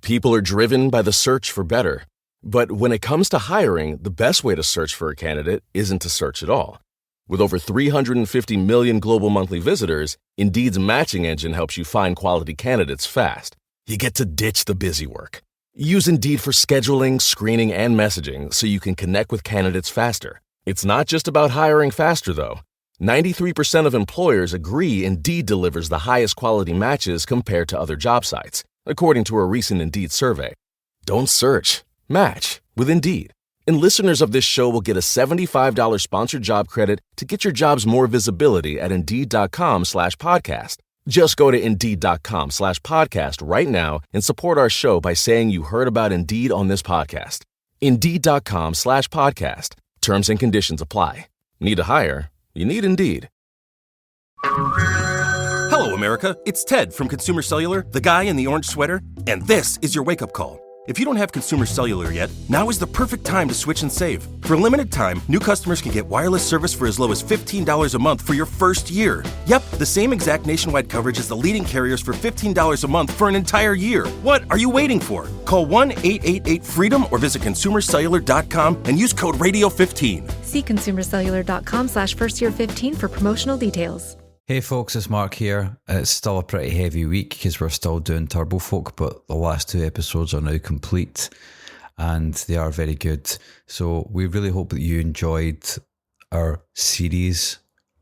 People are driven by the search for better. But when it comes to hiring, the best way to search for a candidate isn't to search at all. With over 350 million global monthly visitors, Indeed's matching engine helps you find quality candidates fast. You get to ditch the busy work. Use Indeed for scheduling, screening, and messaging so you can connect with candidates faster. It's not just about hiring faster, though. 93% of employers agree Indeed delivers the highest quality matches compared to other job sites, according to a recent Indeed survey. Don't search. Match with Indeed. And listeners of this show will get a $75 sponsored job credit to get your jobs more visibility at Indeed.com/podcast. Just go to Indeed.com/podcast right now and support our show by saying you heard about Indeed on this podcast. Indeed.com/podcast. Terms and conditions apply. Need to hire? You need Indeed. Hello, America. It's Ted from Consumer Cellular, the guy in the orange sweater, and this is your wake-up call. If you don't have Consumer Cellular yet, now is the perfect time to switch and save. For a limited time, new customers can get wireless service for as low as $15 a month for your first year. Yep, the same exact nationwide coverage as the leading carriers for $15 a month for an entire year. What are you waiting for? Call 1-888-FREEDOM or visit consumercellular.com and use code RADIO15. See consumercellular.com/firstyear15 for promotional details. Hey folks, it's Mark here. It's still a pretty heavy week because we're still doing Turbo Folk, but the last 2 episodes are now complete and they are very good. So we really hope that you enjoyed our series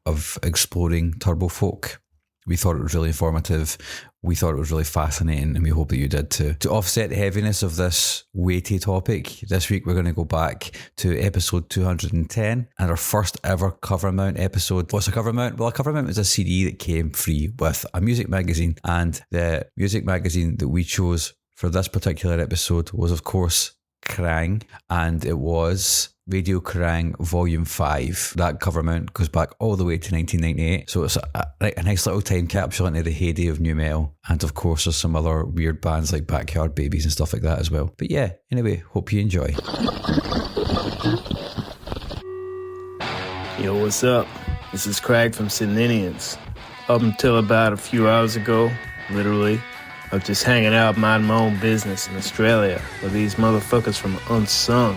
of exploring Turbo Folk. We thought it was really informative. We thought it was really fascinating, and we hope that you did too. To offset the heaviness of this weighty topic, this week we're going to go back to episode 210 and our first ever Covermount episode. What's a Covermount? Well, a Covermount is a CD that came free with a music magazine, and the music magazine that we chose for this particular episode was, of course, Kerrang, and it was Radio Kerrang Volume 5. That cover mount goes back all the way to 1998, so it's a nice little time capsule into the heyday of nu metal, and of course there's some other weird bands like Backyard Babies and stuff like that as well. But yeah, anyway, hope you enjoy. Yo, what's up? This is Crag from Sydneyans. Up until about a few hours ago, literally, I was just hanging out minding my own business in Australia, where these motherfuckers from Unsung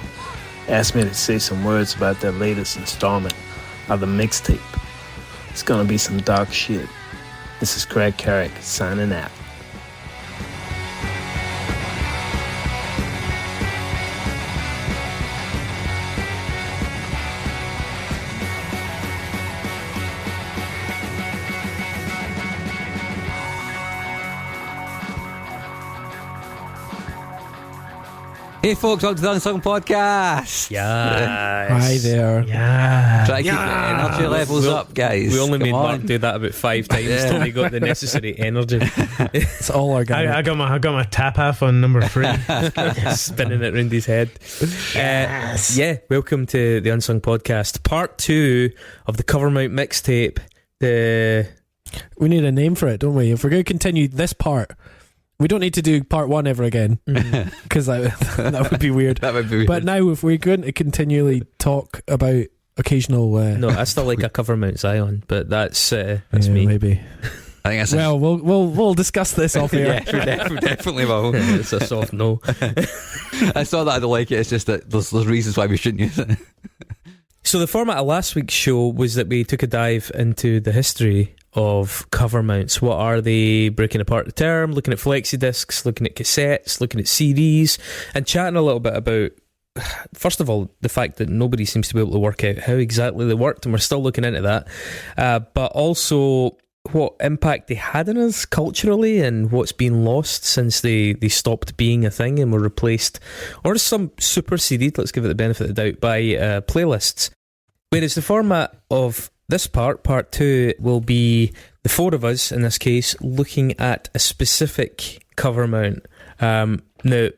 asked me to say some words about their latest installment of the Mixtape. It's gonna be some dark shit. This is Craig Carrick signing out. Hey folks, welcome to the Unsung Podcast. Yes. Hi there. Yeah. Try to keep the energy levels up, guys. We only Come made on. Mark do that about 5 times till he got the necessary energy. It's all organic. I got my tap half on number 3. Spinning it round his head. Yes. Yeah, welcome to the Unsung Podcast, part 2 of the Covermount mixtape. We need a name for it, don't we? If we're going to continue this part, we don't need to do part 1 ever again, because that would be weird. That would be weird. But now, if we're going to continually talk about occasional, No, I still like a Covermount Zion, but that's yeah, me. Maybe. I think that's Well, we'll discuss this off air. yeah, we definitely will. It's a soft no. I saw that I don't like it. It's just that there's reasons why we shouldn't use it. So the format of last week's show was that we took a dive into the history of cover mounts. What are they? Breaking apart the term, looking at flexi discs, looking at cassettes, looking at CDs, and chatting a little bit about, first of all, the fact that nobody seems to be able to work out how exactly they worked, and we're still looking into that, but also what impact they had on us culturally and what's been lost since they stopped being a thing and were replaced, or some superseded, let's give it the benefit of the doubt, by playlists. Whereas the format of this part 2, will be the 4 of us, in this case, looking at a specific cover mount. Now,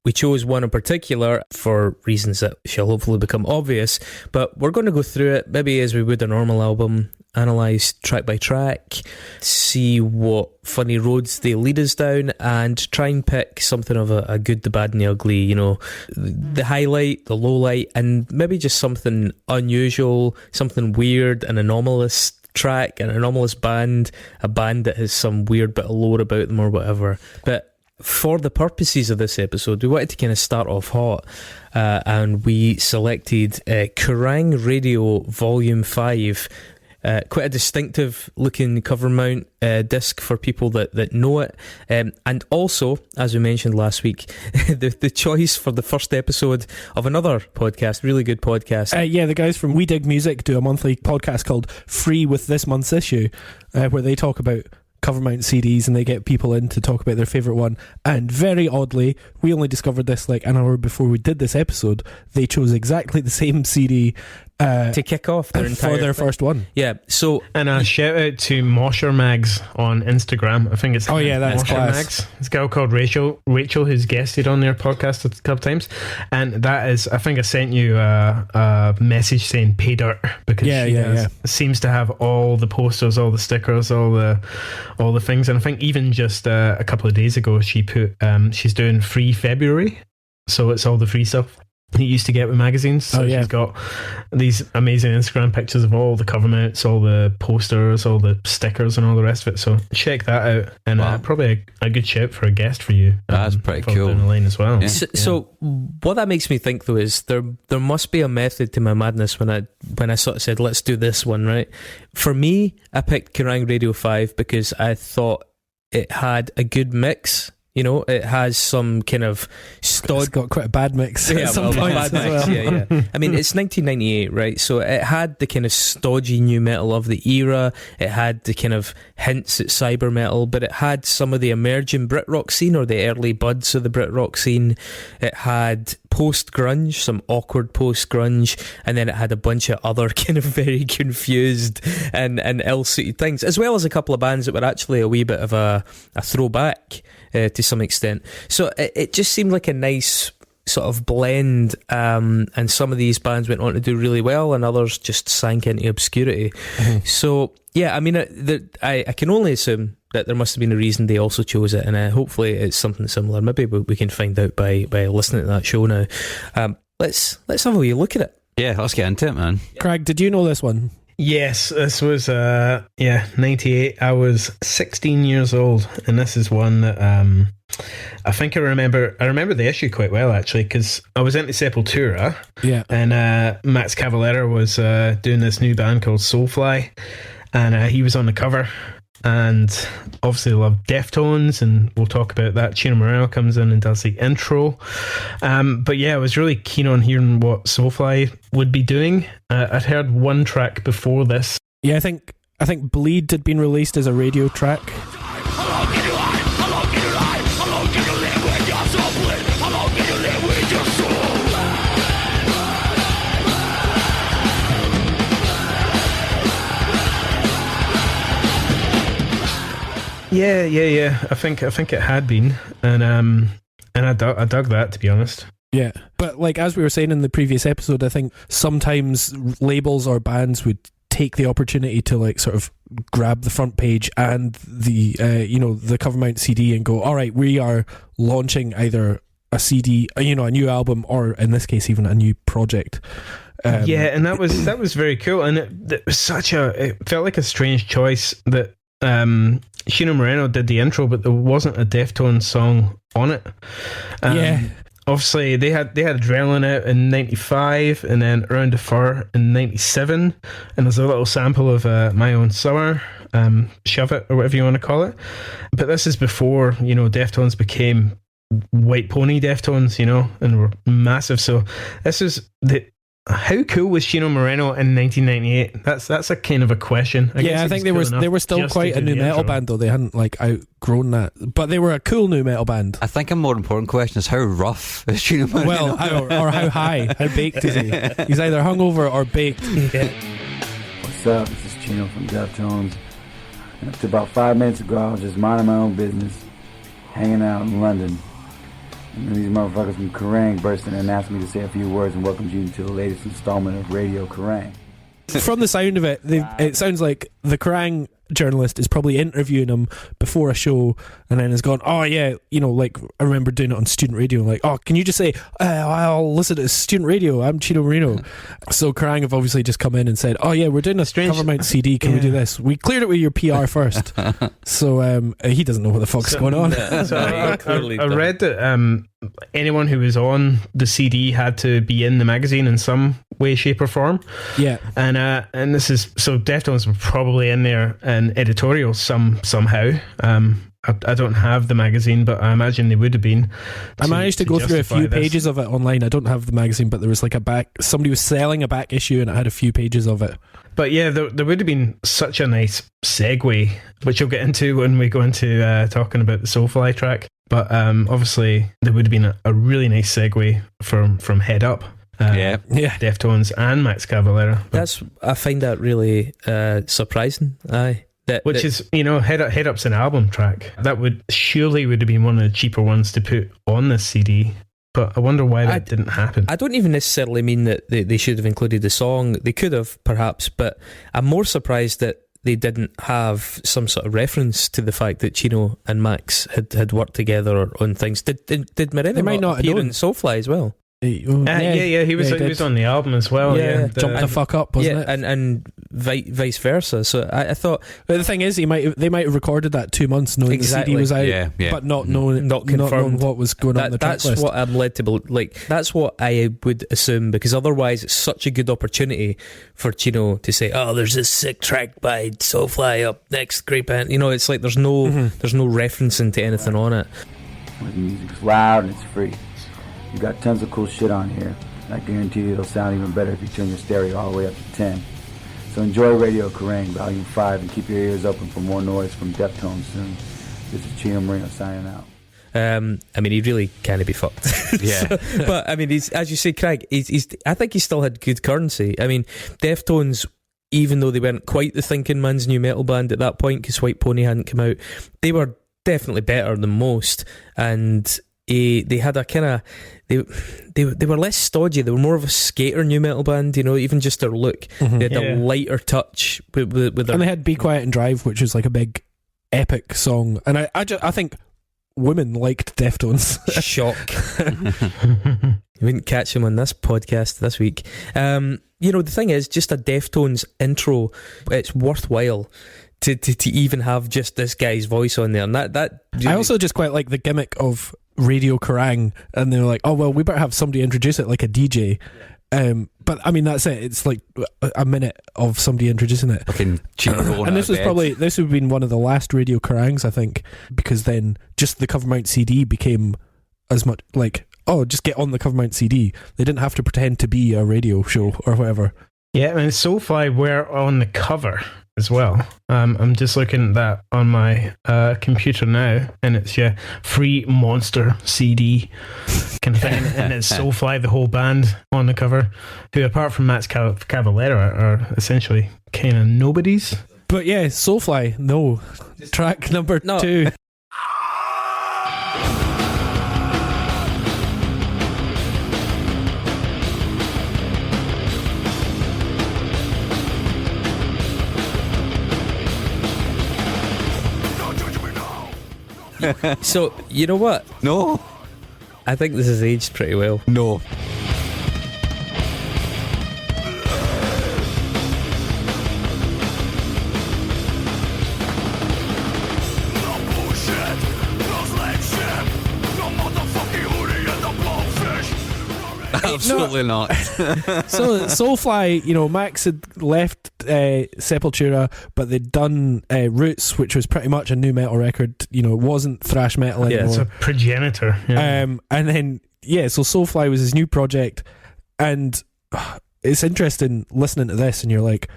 we chose one in particular for reasons that shall hopefully become obvious, but we're going to go through it, maybe as we would a normal album, analyse track by track, see what funny roads they lead us down, and try and pick something of a good, the bad and the ugly, you know, the highlight, the low light, and maybe just something unusual, something weird, an anomalous track, an anomalous band, a band that has some weird bit of lore about them or whatever. But for the purposes of this episode, we wanted to kind of start off hot, and we selected Kerrang Radio Volume 5. Quite a distinctive looking cover mount disc for people that know it, and also, as we mentioned last week, the choice for the first episode of another podcast, really good podcast. The guys from We Dig Music do a monthly podcast called Free with this month's issue, where they talk about cover mount CDs and they get people in to talk about their favourite one. And very oddly, we only discovered this like an hour before we did this episode. They chose exactly the same CD to kick off their for their first one. Yeah. So, and a shout out to Mosher Mags on Instagram. I think it's that's Mosher class. Mags. It's a girl called Rachel who's guested on their podcast a couple times, and that is, I think I sent you a message saying pay dirt, because she seems to have all the posters, all the stickers, all the things. And I think even just a couple of days ago she put she's doing free February, so it's all the free stuff you used to get with magazines. So she's got these amazing Instagram pictures of all the cover mounts, all the posters, all the stickers, and all the rest of it. So check that out, and probably a good shout for a guest for you. That's pretty cool. Down the line as well. Yeah. So what that makes me think though is there must be a method to my madness when I sort of said let's do this one, right? For me, I picked Kerrang Radio 5 because I thought it had a good mix. You know, it has some kind of It's got quite a bad mix at some points as well. Yeah. I mean, it's 1998, right? So it had the kind of stodgy new metal of the era. It had the kind of hints at cyber metal, but it had some of the emerging Brit rock scene, or the early buds of the Brit rock scene. It had post-grunge, some awkward post-grunge, and then it had a bunch of other kind of very confused and ill-suited things, as well as a couple of bands that were actually a wee bit of a throwback to some extent. So it just seemed like a nice sort of blend, and some of these bands went on to do really well and others just sank into obscurity. So yeah, I mean, I can only assume that there must have been a reason they also chose it, and hopefully it's something similar. Maybe we can find out by listening to that show now. Let's have a wee look at it. Yeah, let's get into it, man. Craig, did you know this one? Yes, this was 98. I was 16 years old, and this is one that I think I remember the issue quite well, actually, because I was into Sepultura, and Max Cavalera was doing this new band called Soulfly, and he was on the cover. And obviously I love Deftones, and we'll talk about that. Chino Moreno comes in and does the intro, but yeah, I was really keen on hearing what Soulfly would be doing. I'd heard one track before this. I think Bleed had been released as a radio track. Yeah. I think it had been, and I dug that, to be honest. Yeah, but like as we were saying in the previous episode, I think sometimes labels or bands would take the opportunity to like sort of grab the front page and the the cover mount CD and go, all right, we are launching either a CD, a new album, or in this case even a new project. And that was very cool, and it was it felt like a strange choice that Chino Moreno did the intro, but there wasn't a Deftones song on it. Obviously they had Adrenaline out in 95, and then Around the Fur in 97, and there's a little sample of My Own Summer, Shove It, or whatever you want to call it. But this is before Deftones became White Pony Deftones, and were massive. So this is how cool was Chino Moreno in 1998? That's a kind of a question. I think they were still quite a new metal band, though. They hadn't like outgrown that, but they were a cool new metal band. I think a more important question is how rough is Chino Moreno? Well, how high, how baked is he? He's either hungover or baked. What's up? This is Chino from Deftones. Up to about 5 minutes ago, I was just minding my own business, hanging out in London. And these motherfuckers from Kerrang burst in and asked me to say a few words and welcome you to the latest installment of Radio Kerrang. From the sound of it, it sounds like the Kerrang journalist is probably interviewing him before a show, and then has gone, oh yeah, like I remember doing it on student radio, like, oh, can you just say, I'll listen to student radio, I'm Chino Marino. So Kerrang have obviously just come in and said, oh yeah, we're doing a Covermount CD, can we do this? We cleared it with your PR first. So he doesn't know what the fuck's going on. So I read that anyone who was on the CD had to be in the magazine in some way, shape or form. Yeah. And this is, so Deftones were probably in there in editorial somehow. I don't have the magazine, but I imagine they would have been. I managed to go through a few pages of it online. I don't have the magazine, but there was like somebody was selling a back issue and it had a few pages of it. But yeah, there would have been such a nice segue, which you'll get into when we go into talking about the Soulfly track. But obviously, there would have been a really nice segue from Head Up. Deftones and Max Cavalera. I find that really surprising. Aye. Which is, Head Up's an album track. That would have been one of the cheaper ones to put on this CD. But I wonder why that didn't happen. I don't even necessarily mean that they should have included the song. They could have, perhaps, but I'm more surprised that they didn't have some sort of reference to the fact that Chino and Max had worked together on things. Did Moreno might not appear in Soulfly as well? He was on the album as well. Jumped the fuck up, wasn't it? And vice versa. So I thought, but the thing is, they might have recorded that 2 months knowing the CD was out, but not knowing what was going on in the track list. That's what I'm led to believe. Like, that's what I would assume, because otherwise it's such a good opportunity for Chino to say, oh, there's this sick track by Soulfly up next, great band. It's like there's no referencing to anything on it. The music's loud and it's free. You got tons of cool shit on here. I guarantee you it'll sound even better if you turn your stereo all the way up to 10. So enjoy Radio Kerrang! Volume 5 and keep your ears open for more noise from Deftones soon. This is Chino Marino signing out. He really can't be fucked. Yeah. But he's, as you say, Crag, I think he still had good currency. Deftones, even though they weren't quite the thinking man's new metal band at that point, because White Pony hadn't come out, they were definitely better than most, and they had a kind of they were less stodgy. They were more of a skater new metal band, even just their look. They had a lighter touch with their, and they had Be Quiet and Drive, which was like a big epic song, and I think women liked Deftones. Shock. You wouldn't catch them on this podcast this week. The thing is, just a Deftones intro, it's worthwhile to even have just this guy's voice on there, and that I also just quite like the gimmick of Radio Kerrang! And they're like, oh well, we better have somebody introduce it like a DJ. But that's it. It's like a minute of somebody introducing it. And this would have been one of the last Radio Kerrangs, I think, because then just the Covermount CD became as much like, oh, just get on the Covermount CD. They didn't have to pretend to be a radio show or whatever. Yeah, and Soulfly were on the cover as well. I'm just looking at that on my computer now, and it's free monster CD kind of thing, and it's Soulfly, the whole band, on the cover, who apart from Max Cavalera are essentially kind of nobodies. But yeah, Soulfly, no. Track number 2. So, you know what? No. I think this has aged pretty well. No. Absolutely not. So Soulfly, Max had left Sepultura, but they'd done Roots, which was pretty much a new metal record. It wasn't thrash metal anymore. Yeah, it's a progenitor. Yeah. And then so Soulfly was his new project, and it's interesting listening to this, and you're like,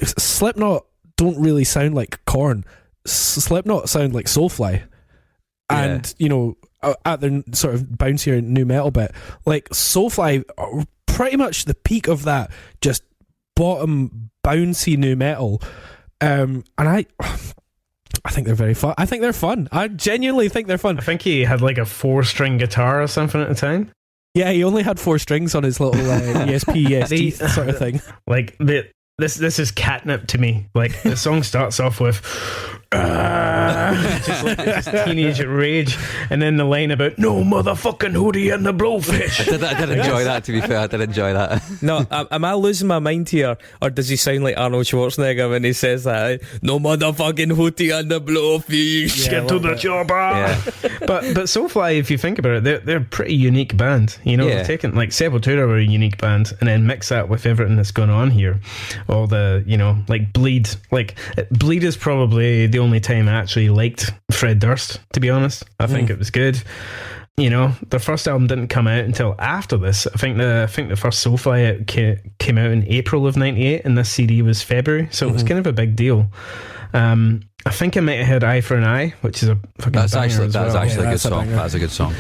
Slipknot don't really sound like Korn. Slipknot sound like Soulfly, and at their sort of bouncier new metal bit, like Soulfly are pretty much the peak of that, just bottom bouncy new metal, and I think they're very fun. I think they're fun. I genuinely think they're fun. I think he had like a 4-string guitar or something at the time. Yeah, he only had 4 strings on his little ESP EST sort of thing. Like this is catnip to me. Like, the song starts off with just like this teenage rage, and then the line about no motherfucking hoodie and the blowfish. I did enjoy that, to be fair. I did enjoy that. No, am I losing my mind here, or does he sound like Arnold Schwarzenegger when he says that? No motherfucking hootie and the blowfish. Get to the chopper. Yeah. But Soulfly, if you think about it, they're a pretty unique band. You know, they've taken, like, Sepultura were a unique band, and then mix that with everything that's going on here. All the, you know, like Bleed. Like, Bleed is probably the only time I actually liked Fred Durst, to be honest. I think it was good. You know, their first album didn't come out until after this. I think the first Soulfly came out in April of '98, and this CD was February, so it was kind of a big deal. I think I might have heard Eye for an Eye, which is a fucking That's banger actually as that's well. actually a good song. That's a good song.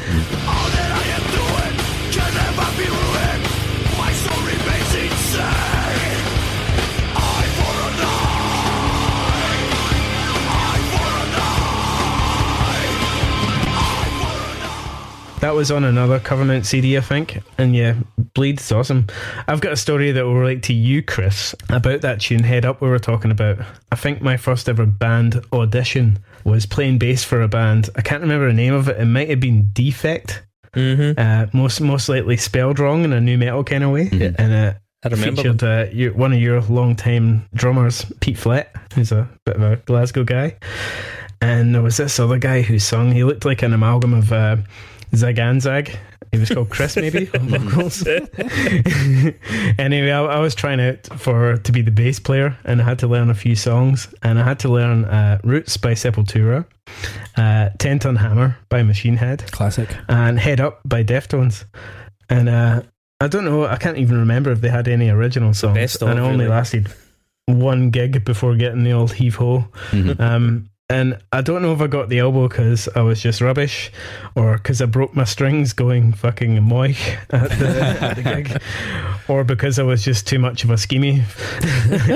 That was on another Covermount CD, I think. And yeah, Bleed's awesome. I've got a story that will relate to you, Chris, about that tune, Head Up, we were talking about. I think my first ever band audition was playing bass for a band. I can't remember the name of it. It might have been Defect. Most likely spelled wrong in a new metal kind of way. And I remember featured one of your long-time drummers, Pete Flett, who's a bit of a Glasgow guy. And there was this other guy who sung. He looked like an amalgam of Zaganzag. He was called Chris, maybe, on vocals. Anyway, I was trying out to be the bass player, and I had to learn a few songs. And I had to learn Roots by Sepultura, 10 Ton Hammer by Machine Head, Classic, and Head Up by Deftones. And I don't know, I can't even remember if they had any original songs. Best of, and it only really. lasted one gig before getting the old heave-ho. And I don't know if I got the elbow because I was just rubbish, or because I broke my strings going fucking moich at the gig, or because I was just too much of a schemie.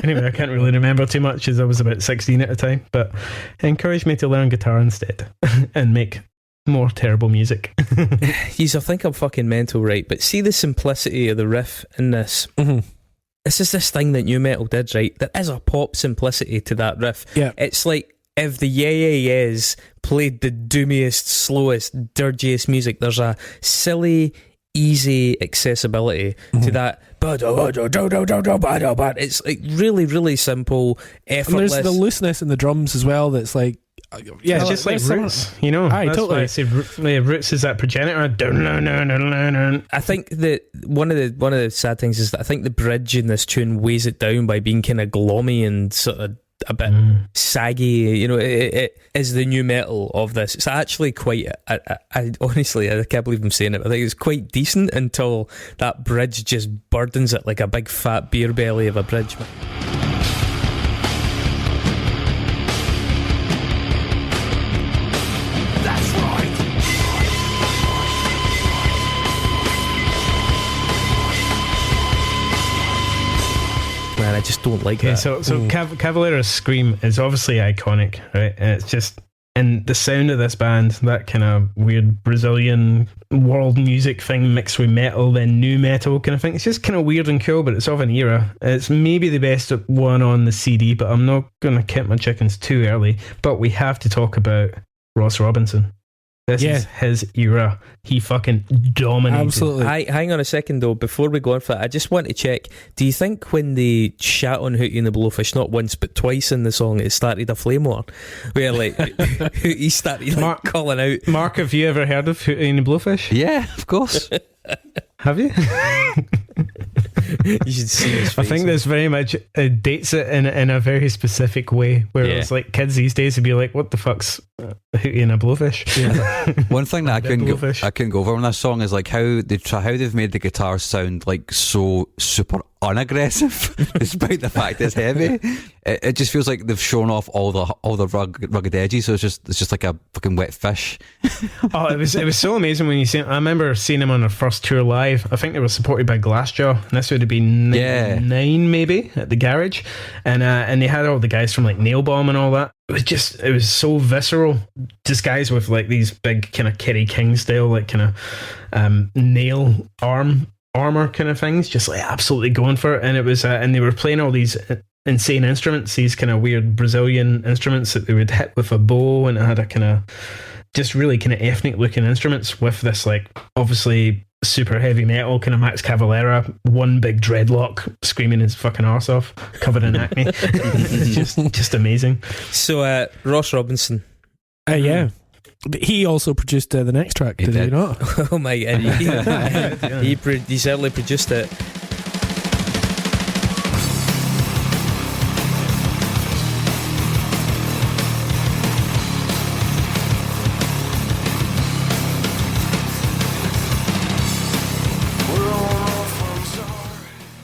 Anyway, I can't really remember too much as I was about 16 at the time, but it encouraged me to learn guitar instead and make more terrible music. Jeez, I think I'm fucking mental, right? But see the simplicity of the riff in this. This is this thing that new metal did, right? There is a pop simplicity to that riff. Yeah. It's like if the Yeah Yeah Yeahs played the doomiest, slowest, dirgiest music, there's a silly, easy accessibility to that. It's like really, really simple, effortless. And there's the looseness in the drums as well. That's like, yeah, it's just like Roots, you know. Aye, that's totally. why I say Roots is that progenitor. I think that one of the sad things is that I think the bridge in this tune weighs it down by being kind of gloomy and sort of a bit saggy. You know, it is the new metal of this. It's actually quite, I honestly, I can't believe I'm saying it, but I think it's quite decent until that bridge just burdens it like a big fat beer belly of a bridge. Man, I just don't like that. So Cavalera's scream is obviously iconic, right? And it's just, and the sound of this band, that kind of weird Brazilian world music thing mixed with metal, then new metal kind of thing. It's just kind of weird and cool, but it's of an era. It's maybe the best one on the CD, but I'm not going to count my chickens too early. But we have to talk about Ross Robinson. This is his era. He fucking dominated. Absolutely. Hang on a second though, before we go on for that, I just want to check, do you think when they shat on Hootie and the Blowfish, not once but twice in the song, it started a flame war? Where like Hootie started like, calling out. Mark, have you ever heard of Hootie and the Blowfish? Yeah, of course. Have you? You should see his face. I think this very much dates it in a very specific way, where it's like kids these days would be like, what the fuck's Hootie and a Blowfish? One thing that I couldn't go over on this song is like how they've made the guitar sound like so super unaggressive, despite the fact it's heavy. It just feels like they've shown off all the rugged edges, so it's just like a fucking wet fish. Oh, it was so amazing when you see. I remember seeing them on their first tour live. I think they were supported by Glassjaw, and this would have been 99 maybe at the garage, and they had all the guys from like Nailbomb and all that. It was so visceral. Just guys with like these big kind of Kerry King style, like kind of nail arm armor kind of things, just like absolutely going for it. And it was, and they were playing all these insane instruments, these kind of weird Brazilian instruments that they would hit with a bow, and it had a kind of just really kind of ethnic looking instruments with this like obviously super heavy metal kind of Max Cavalera, one big dreadlock screaming his fucking arse off, covered in acne. It's just amazing. So Ross Robinson, yeah. He also produced the next track, did he not? Oh my god, he certainly produced it.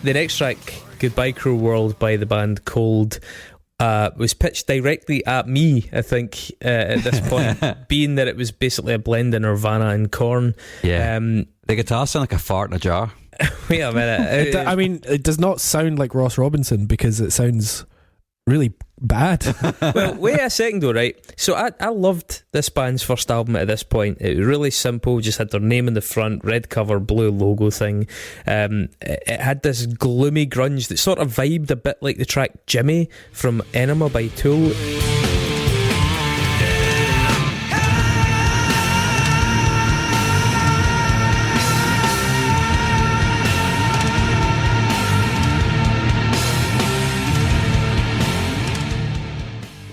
The next track, Goodbye Cruel World by the band Cold, was pitched directly at me, I think, at this point, being that it was basically a blend of Nirvana and Korn. Yeah. The guitar sound like a fart in a jar. Wait a minute. I mean, it does not sound like Ross Robinson because it sounds really bad. Well, wait a second though, right? So I loved this band's first album at this point. It was really simple, just had their name in the front, red cover, blue logo thing. It had this gloomy grunge that sort of vibed a bit like the track Jimmy from Enema by Tool.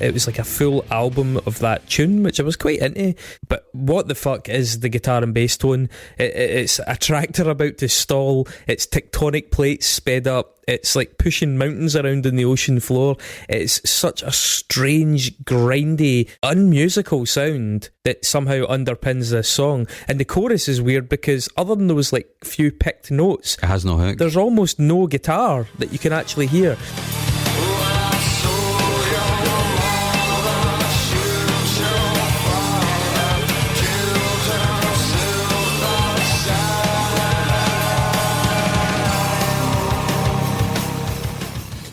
It was like a full album of that tune, which I was quite into. But what the fuck is the guitar and bass tone? It's a tractor about to stall. It's tectonic plates sped up. It's like pushing mountains around on the ocean floor. It's such a strange, grindy, unmusical sound that somehow underpins this song. And the chorus is weird because other than those like few picked notes, it has no hook. There's almost no guitar that you can actually hear.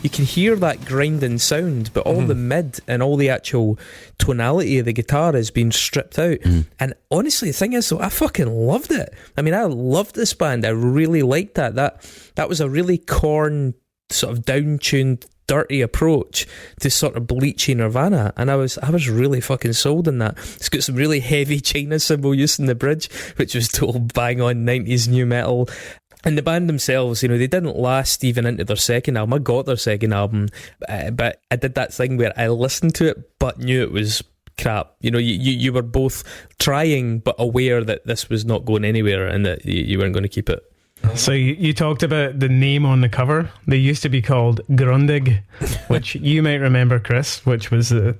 You can hear that grinding sound, but all the mid and all the actual tonality of the guitar is being stripped out. And honestly, the thing is, though, I fucking loved it. I mean, I loved this band. I really liked that. That was a really Korn, sort of down-tuned, dirty approach to sort of bleachy Nirvana, and I was really fucking sold on that. It's got some really heavy China cymbal use in the bridge, which was total bang on 90s new metal. And the band themselves, you know, they didn't last even into their second album. I got their second album, but I did that thing where I listened to it but knew it was crap. You know, you were both trying but aware that this was not going anywhere and that you weren't going to keep it. So you talked about the name on the cover. They used to be called Grundig, which you might remember, Chris, which was a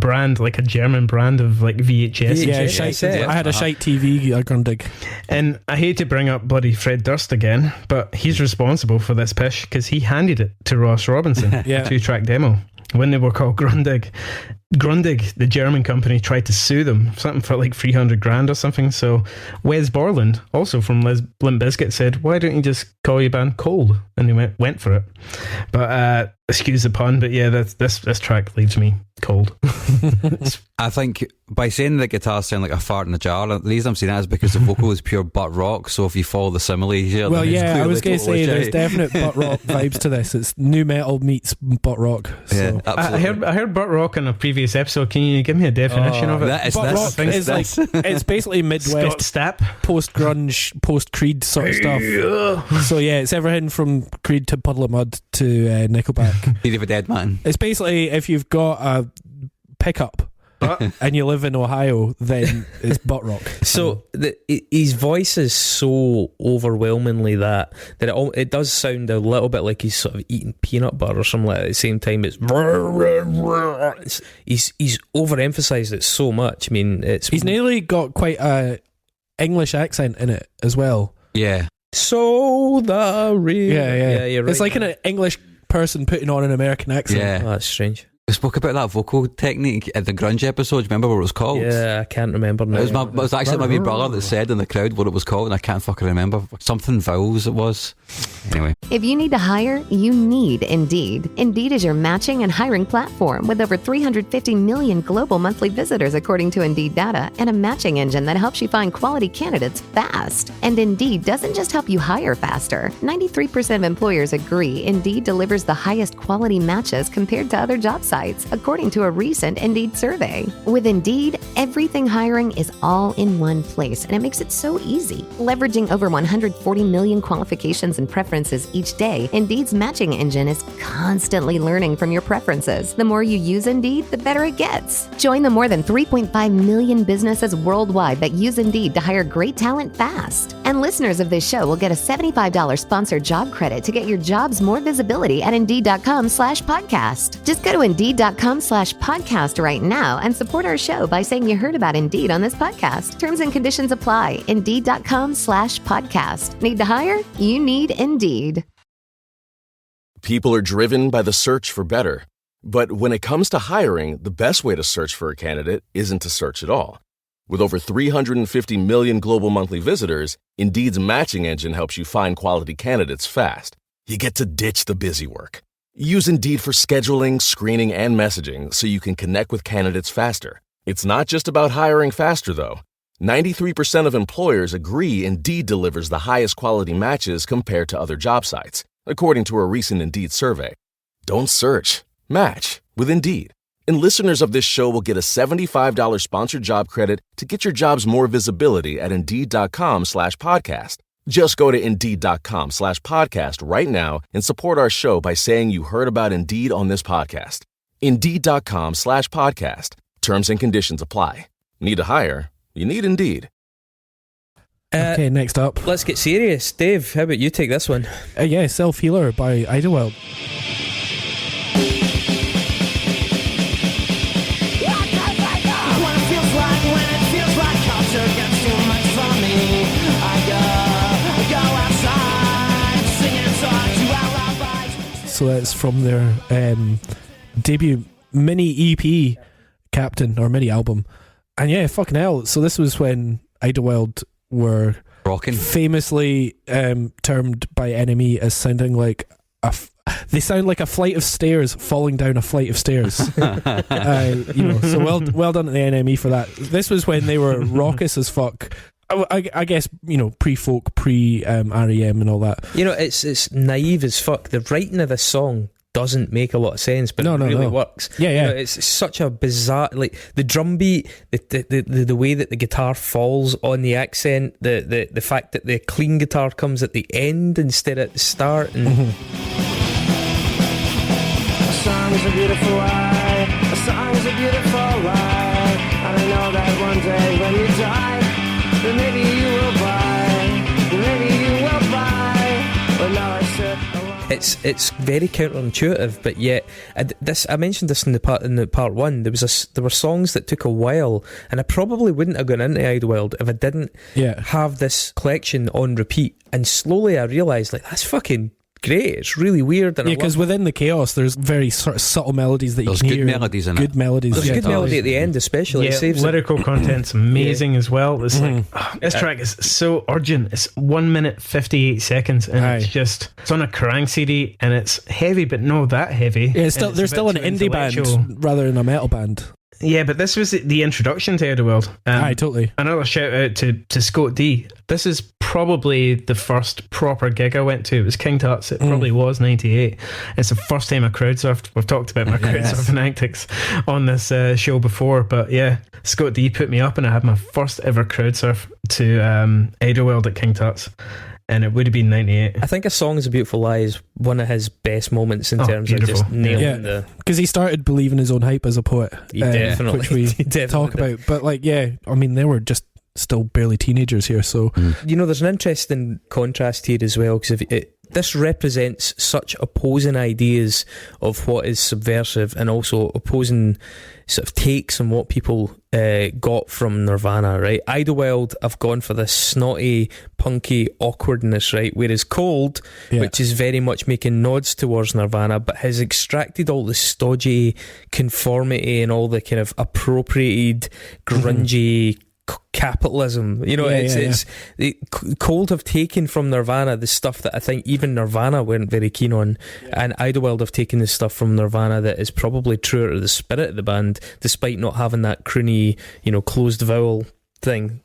brand, like a German brand of like VHS. Yeah, I had a shite TV, a Grundig. And I hate to bring up bloody Fred Durst again, but he's responsible for this pish because he handed it to Ross Robinson, a 2-track demo, when they were called Grundig. Grundig, the German company, tried to sue them, something for like 300 grand or something. So Wes Borland, also from Limp Bizkit, said, why don't you just call your band Cold? And they went for it. But excuse the pun, but yeah, this track leaves me cold. I think by saying the guitars sound like a fart in a jar, the reason I'm saying that is because the vocal is pure butt rock. So if you follow the simile here, well, then I was going to totally say shite. there's definite butt rock vibes to this. It's new metal meets butt rock. So. Yeah, absolutely. I heard butt rock in a previous episode. Can you give me a definition of it? Butt rock is like, it's basically Midwest Scott Stapp, post grunge, post Creed sort of stuff. So yeah, it's everything from Creed to Puddle of Mud to Nickelback. Theory of a Dead Man. It's basically if you've got a pickup and you live in Ohio, then it's butt rock. So his voice is so overwhelmingly that it does sound a little bit like he's sort of eating peanut butter or something like that. At the same time, he's overemphasized it so much. I mean, he's nearly got quite a English accent in it as well. Yeah. So the real, yeah, you're right. It's like an English person putting on an American accent. Yeah, that's strange. We spoke about that vocal technique in the grunge episode. Do you remember what it was called? Yeah, I can't remember now. It was actually my wee brother that said in the crowd what it was called, and I can't fucking remember. Something vowels it was. Anyway. If you need to hire, you need Indeed. Indeed is your matching and hiring platform with over 350 million global monthly visitors according to Indeed data, and a matching engine that helps you find quality candidates fast. And Indeed doesn't just help you hire faster. 93% of employers agree Indeed delivers the highest quality matches compared to other job sites, according to a recent Indeed survey. With Indeed, everything hiring is all in one place, and it makes it so easy. Leveraging over 140 million qualifications and preferences each day, Indeed's matching engine is constantly learning from your preferences. The more you use Indeed, the better it gets. Join the more than 3.5 million businesses worldwide that use Indeed to hire great talent fast. And listeners of this show will get a $75 sponsored job credit to get your jobs more visibility at Indeed.com/podcast. Just go to Indeed.com/podcast right now and support our show by saying you heard about Indeed on this podcast. Terms and conditions apply. Indeed.com/podcast. Need to hire? You need Indeed. People are driven by the search for better. But when it comes to hiring, the best way to search for a candidate isn't to search at all. With over 350 million global monthly visitors, Indeed's matching engine helps you find quality candidates fast. You get to ditch the busy work. Use Indeed for scheduling, screening, and messaging so you can connect with candidates faster. It's not just about hiring faster, though. 93% of employers agree Indeed delivers the highest quality matches compared to other job sites, according to a recent Indeed survey. Don't search. Match with Indeed. And listeners of this show will get a $75 sponsored job credit to get your jobs more visibility at Indeed.com/podcast. Just go to Indeed.com/podcast right now and support our show by saying you heard about Indeed on this podcast. Indeed.com/podcast. Terms and conditions apply. Need to hire? You need Indeed. Okay, next up. Let's get serious. Dave, how about you take this one? Yeah, Self Healer by Idlewild. So that's from their debut mini EP, Captain, or mini album. And yeah, fucking hell. So this was when Idlewild were rocking, famously termed by NME as sounding like they sound like a flight of stairs falling down a flight of stairs. So well done to the NME for that. This was when they were raucous as fuck. I guess, pre-folk, pre-REM and all that. It's naive as fuck. The writing of this song doesn't make a lot of sense, but it really works. Yeah. It's such a bizarre, like the drum beat, the way that the guitar falls on the accent, the fact that the clean guitar comes at the end instead at the start. And a song is a beautiful lie. A song is a beautiful lie. And I know that one day when you die, then maybe you will buy. Maybe you will buy. But now I sit alone. It's very counterintuitive, but yet I mentioned this in the part one. There were songs that took a while, and I probably wouldn't have gone into Idlewild if I didn't have this collection on repeat. And slowly I realised, like, that's fucking great. It's really weird. And because within the chaos, there's very sort of subtle melodies that you can hear. There's good melodies in it. Good melodies. There's good melody at the end, especially. Yeah, it saves lyrical content's amazing as well. It's this track is so urgent. It's 1 minute 58 seconds, and it's on a Kerrang CD, and it's heavy, but not that heavy. Yeah, they're still an indie band rather than a metal band. Yeah, but this was the introduction to Idlewild. Totally. Another shout out to Scott D. This is probably the first proper gig I went to. It was King Tut's. It probably was 98. It's the first time I crowd surfed. We've talked about my crowd surfing antics on this show before, but yeah, Scott D put me up, and I had my first ever crowd surf to Idlewild at King Tut's. And it would have been 98. I think A Song Is a Beautiful Lie is one of his best moments in terms of just nailing the... Because he started believing his own hype as a poet. Definitely. Which we talk about. But they were just still barely teenagers here, so... There's an interesting contrast here as well, because this represents such opposing ideas of what is subversive, and also opposing sort of takes on what people got from Nirvana, right? Idlewild have gone for this snotty, punky awkwardness, right? Whereas Cold, which is very much making nods towards Nirvana, but has extracted all the stodgy conformity and all the kind of appropriated, grungy capitalism, you know. Cold have taken from Nirvana the stuff that I think even Nirvana weren't very keen on, and Idlewild have taken the stuff from Nirvana that is probably truer to the spirit of the band, despite not having that croony, you know, closed vowel thing.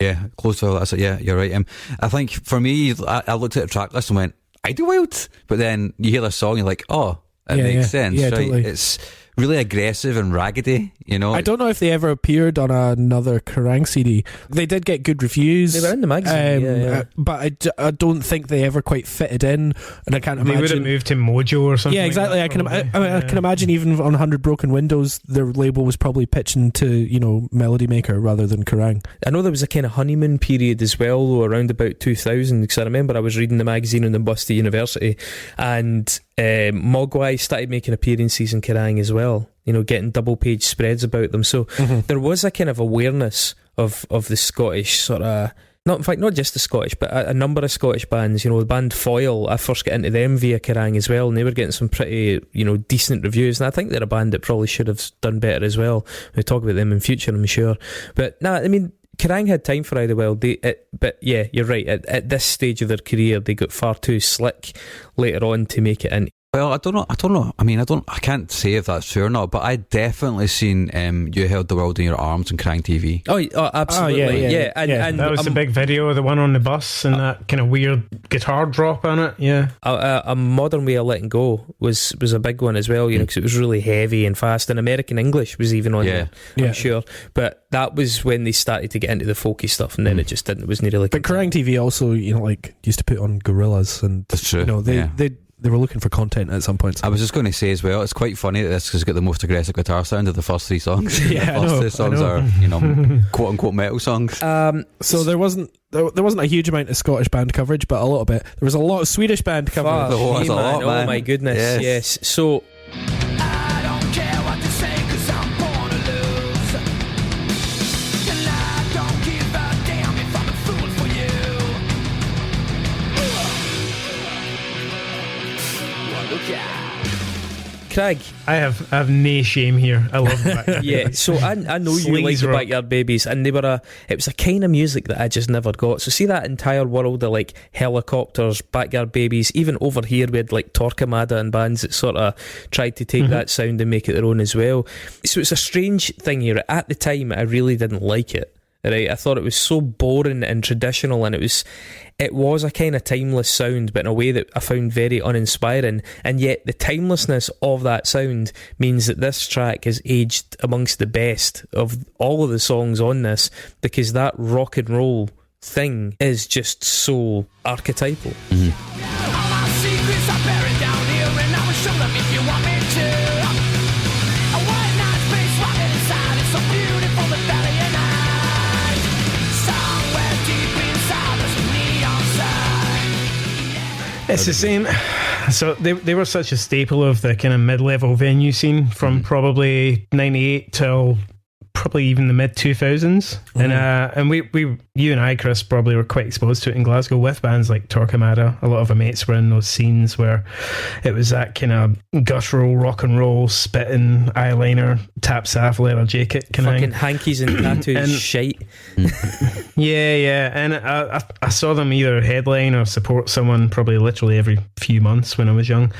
Yeah, closed vowel, that's it. Yeah, you're right. I think for me, I looked at the track list and went, Idlewild? But then you hear the song, you're like, oh, it makes sense, right? Totally. It's really aggressive and raggedy, you know. I don't know if they ever appeared on another Kerrang CD. They did get good reviews. They were in the magazine, but I don't think they ever quite fitted in, and I can't imagine. They would have moved to Mojo or something. Yeah, exactly. Like that, I can imagine even on 100 Broken Windows, their label was probably pitching to, you know, Melody Maker rather than Kerrang. I know there was a kind of honeymoon period as well, though, around about 2000, because I remember I was reading the magazine on the bus to university, and Mogwai started making appearances in Kerrang as well, you know, getting double page spreads about them. So there was a kind of awareness of the Scottish sort of, not just the Scottish, but a number of Scottish bands. You know, the band Foil, I first got into them via Kerrang as well, and they were getting some pretty, you know, decent reviews, and I think they're a band that probably should have done better as well. We'll talk about them in future, I'm sure. But nah, I mean, Kerrang had time for Idlewild, but yeah, you're right. At this stage of their career, they got far too slick later on to make it in. Well, I don't know. I mean, I can't say if that's true or not, but I definitely seen You Held the World in Your Arms on Kerrang TV. Oh, absolutely. Yeah. And that was the big video, the one on the bus, and that kind of weird guitar drop on it. Yeah. A Modern Way of Letting Go was a big one as well, you know, because it was really heavy and fast, and American English was even on there, I'm sure. But that was when they started to get into the folky stuff, and then it just didn't. It was nearly like. But Kerrang TV also, you know, like used to put on Gorillaz, and that's true. You know, they were looking for content at some points. I was just going to say as well, it's quite funny that this has got the most aggressive guitar sound of the first three songs. The first two songs are, you know, quote unquote metal songs. So there wasn't a huge amount of Scottish band coverage, but a little bit. There was a lot of Swedish band coverage. There was a lot, man. Oh my goodness, yes. So Crag, I have no shame here. I love that. Yeah, so I know you like the Backyard Babies, and it was a kind of music that I just never got. So see that entire world of like Helicopters, Backyard Babies, even over here we had like Torquemada and bands that sort of tried to take that sound and make it their own as well. So it's a strange thing here. At the time, I really didn't like it. Right, I thought it was so boring and traditional, and it was a kind of timeless sound, but in a way that I found very uninspiring. And yet the timelessness of that sound means that this track is aged amongst the best of all of the songs on this, because that rock and roll thing is just so archetypal. All my secrets are buried down here, and I will show them if you want me to. A white night space rocking inside, it's so beautiful, the valley and I. Somewhere deep inside, there's a neon sign. It's the same. So they were such a staple of the kind of mid-level venue scene from probably 98 till probably even the mid 2000s, and we you and I, Chris, probably were quite exposed to it in Glasgow with bands like Torquemada. A lot of our mates were in those scenes where it was that kind of guttural rock and roll, spitting eyeliner, tap saff, leather jacket kind of fucking hankies and tattoos and shite. Yeah, and I saw them either headline or support someone probably literally every few months when I was young.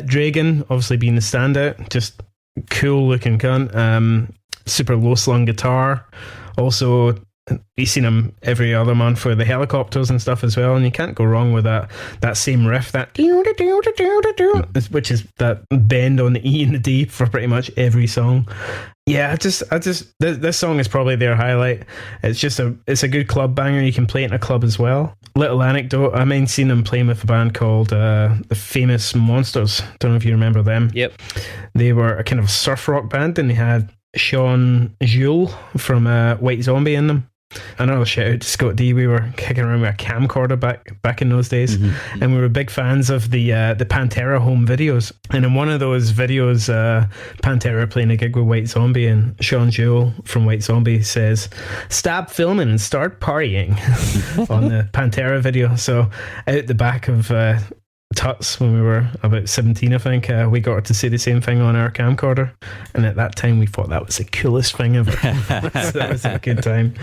Dragon obviously being the standout, just cool looking cunt. Super low slung guitar. Also, you've seen him every other month for the Helicopters and stuff as well, and you can't go wrong with that same riff, that which is that bend on the E and the D for pretty much every song. Yeah, this song is probably their highlight. It's a good club banger. You can play it in a club as well. Little anecdote, I mean, seen them playing with a band called the Famous Monsters. Don't know if you remember them. Yep. They were a kind of surf rock band, and they had Sean Jules from White Zombie in them. Another shout out to Scott D. We were kicking around with a camcorder back in those days, and we were big fans of the Pantera home videos. And in one of those videos, Pantera playing a gig with White Zombie, and Sean Jewell from White Zombie says, "Stop filming and start partying," on the Pantera video. So out the back of Tuts, when we were about 17, I think, we got to see the same thing on our camcorder, and at that time we thought that was the coolest thing ever. So that was a good time.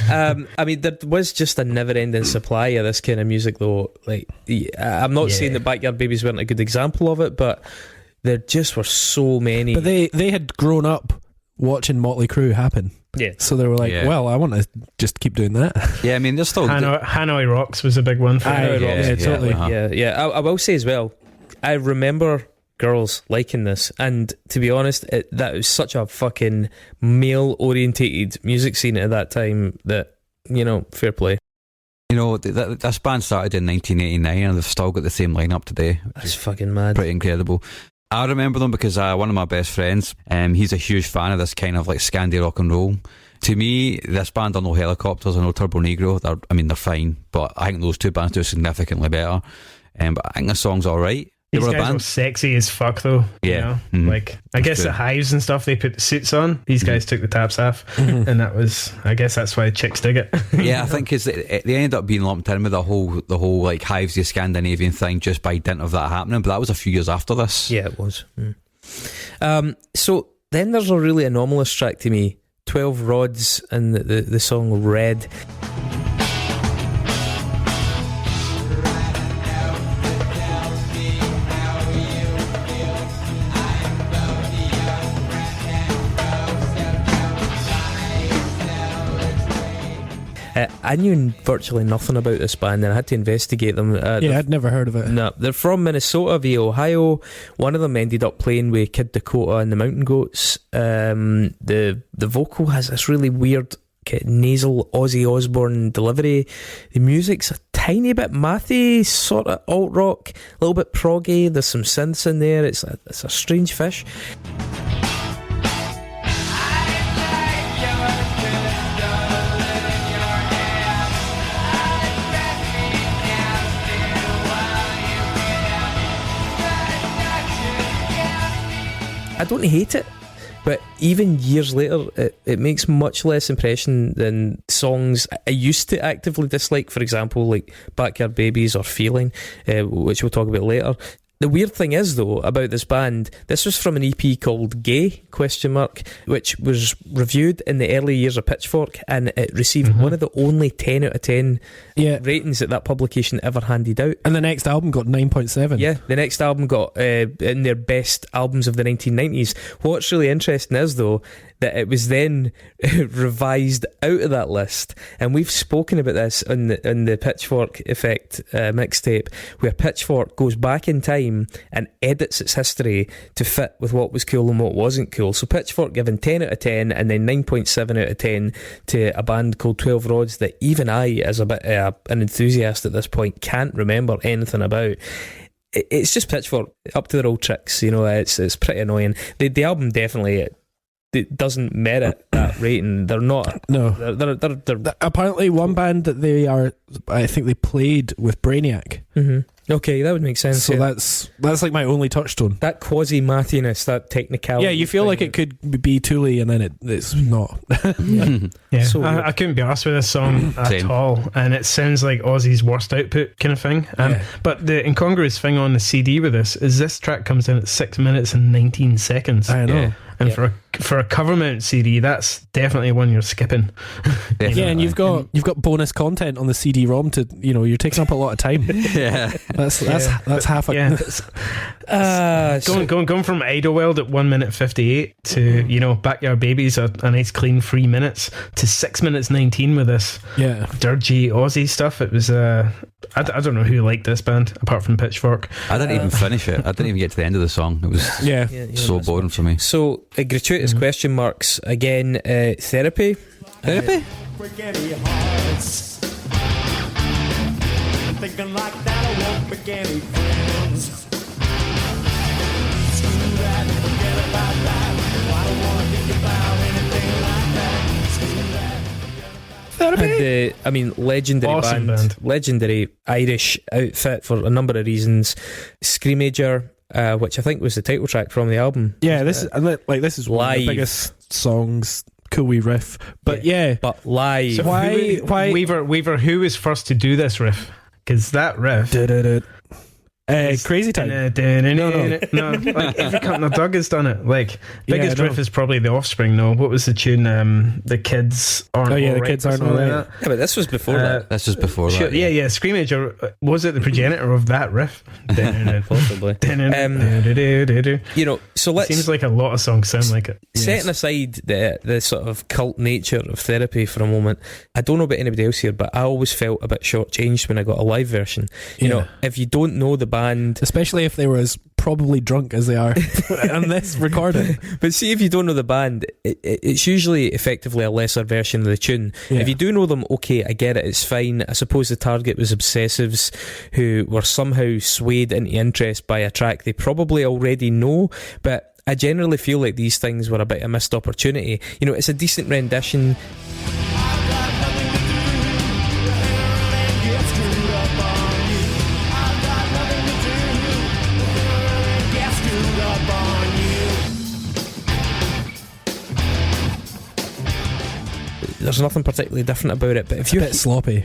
I mean, there was just a never-ending supply of this kind of music, though. Like, I'm not saying that Backyard Babies weren't a good example of it, but there just were so many. But they had grown up watching Motley Crue happen. Yeah. So they were like, well, I want to just keep doing that. Yeah, I mean, there's still... Hanoi Rocks was a big one for Hanoi Rocks. Yeah, totally. I will say as well, I remember girls liking this, and to be honest, that was such a fucking male-orientated music scene at that time that, you know, fair play. You know, this band started in 1989 and they've still got the same lineup today. That's fucking mad. Pretty incredible. I remember them because one of my best friends, he's a huge fan of this kind of like Scandi rock and roll. To me, this band are no Helicopters or no Turbo Negro. They're fine, but I think those two bands do significantly better. But I think the song's alright. These guys were sexy as fuck, though. Yeah. You know? Like, I guess the Hives and stuff, they put the suits on. These guys took the taps off. And that was, I guess that's why chicks dig it. Yeah, I think they ended up being lumped in with the whole like Hives, the Scandinavian thing, just by dint of that happening. But that was a few years after this. Yeah, it was. So then there's a really anomalous track to me, 12 Rods and the song Red. I knew virtually nothing about this band and I had to investigate them. I'd never heard of it. No, they're from Minnesota via Ohio. One of them ended up playing with Kid Dakota and the Mountain Goats. The vocal has this really weird nasal Ozzy Osbourne delivery. The music's a tiny bit mathy, sort of alt rock, a little bit proggy. There's some synths in there. It's a strange fish. I don't hate it, but even years later, it makes much less impression than songs I used to actively dislike, for example, like Backyard Babies or Feeling, which we'll talk about later. The weird thing is, though, about this band, this was from an EP called Gay, which was reviewed in the early years of Pitchfork, and it received one of the only 10 out of 10 ratings that publication ever handed out. And the next album got 9.7. Yeah, the next album got in their best albums of the 1990s. What's really interesting is, though, that it was then revised out of that list, and we've spoken about this on the Pitchfork Effect mixtape, where Pitchfork goes back in time and edits its history to fit with what was cool and what wasn't cool. So Pitchfork given 10 out of 10 and then 9.7 out of 10 to a band called 12 Rods that even I, as a bit an enthusiast at this point, can't remember anything about. It's just Pitchfork up to their old tricks, you know. It's pretty annoying. The album definitely it doesn't merit that rating. They're not. No. They're apparently one band that I think they played with Brainiac. Okay, that would make sense. So that's like my only touchstone. That quasi-mattiness, that technicality. Yeah, you feel like it could be Thule and then it's not. Yeah, so I couldn't be arsed with this song at all, and it sounds like Ozzy's worst output kind of thing. But the incongruous thing on the CD with this track comes in at 6 minutes and 19 seconds. I know. Yeah. And for a Covermount CD, that's definitely one you're skipping. Yeah, and you've got bonus content on the CD-ROM to, you know, you're taking up a lot of time. Yeah, that's half a. Going from Idlewild at 1 minute 58 to, you know, Backyard Babies a nice clean 3 minutes to 6 minutes 19 with this dirgy Aussie stuff. It was I don't know who liked this band apart from Pitchfork. I didn't even finish it. I didn't even get to the end of the song. It was so boring for me. So gratuitous question marks again. Therapy. Thinking like that, I won't make any friends. Screw that, forget about that. I don't want to think about anything like that. Screw that. Therapy. Legendary Awesome band, legendary Irish outfit for a number of reasons. Screamager, which I think was the title track from the album. Yeah, this is one of the biggest songs. Cool wee riff, but but live. So why Weaver? Who was first to do this riff? Because that riff. Crazy Time. No, like every Cunt in the Dug has done it. Like biggest riff is probably The Offspring. No, what was the tune? The Kids Aren't. Oh yeah, All the Kids Aren't All All Right. Yeah, but this was before that. This was before that. Yeah. Screamager, was it the progenitor of that riff? Possibly. So let's. Seems like a lot of songs sound like it. Setting aside the sort of cult nature of Therapy for a moment, I don't know about anybody else here, but I always felt a bit shortchanged when I got a live version. You know, if you don't know the band, especially if they were as probably drunk as they are on this recording. But see, if you don't know the band, it's usually effectively a lesser version of the tune. If you do know them, okay, I get it, it's fine. I suppose the target was obsessives who were somehow swayed into interest by a track they probably already know, but I generally feel like these things were a bit of a missed opportunity. You know, it's a decent rendition. There's nothing particularly different about it, but if you're a bit sloppy.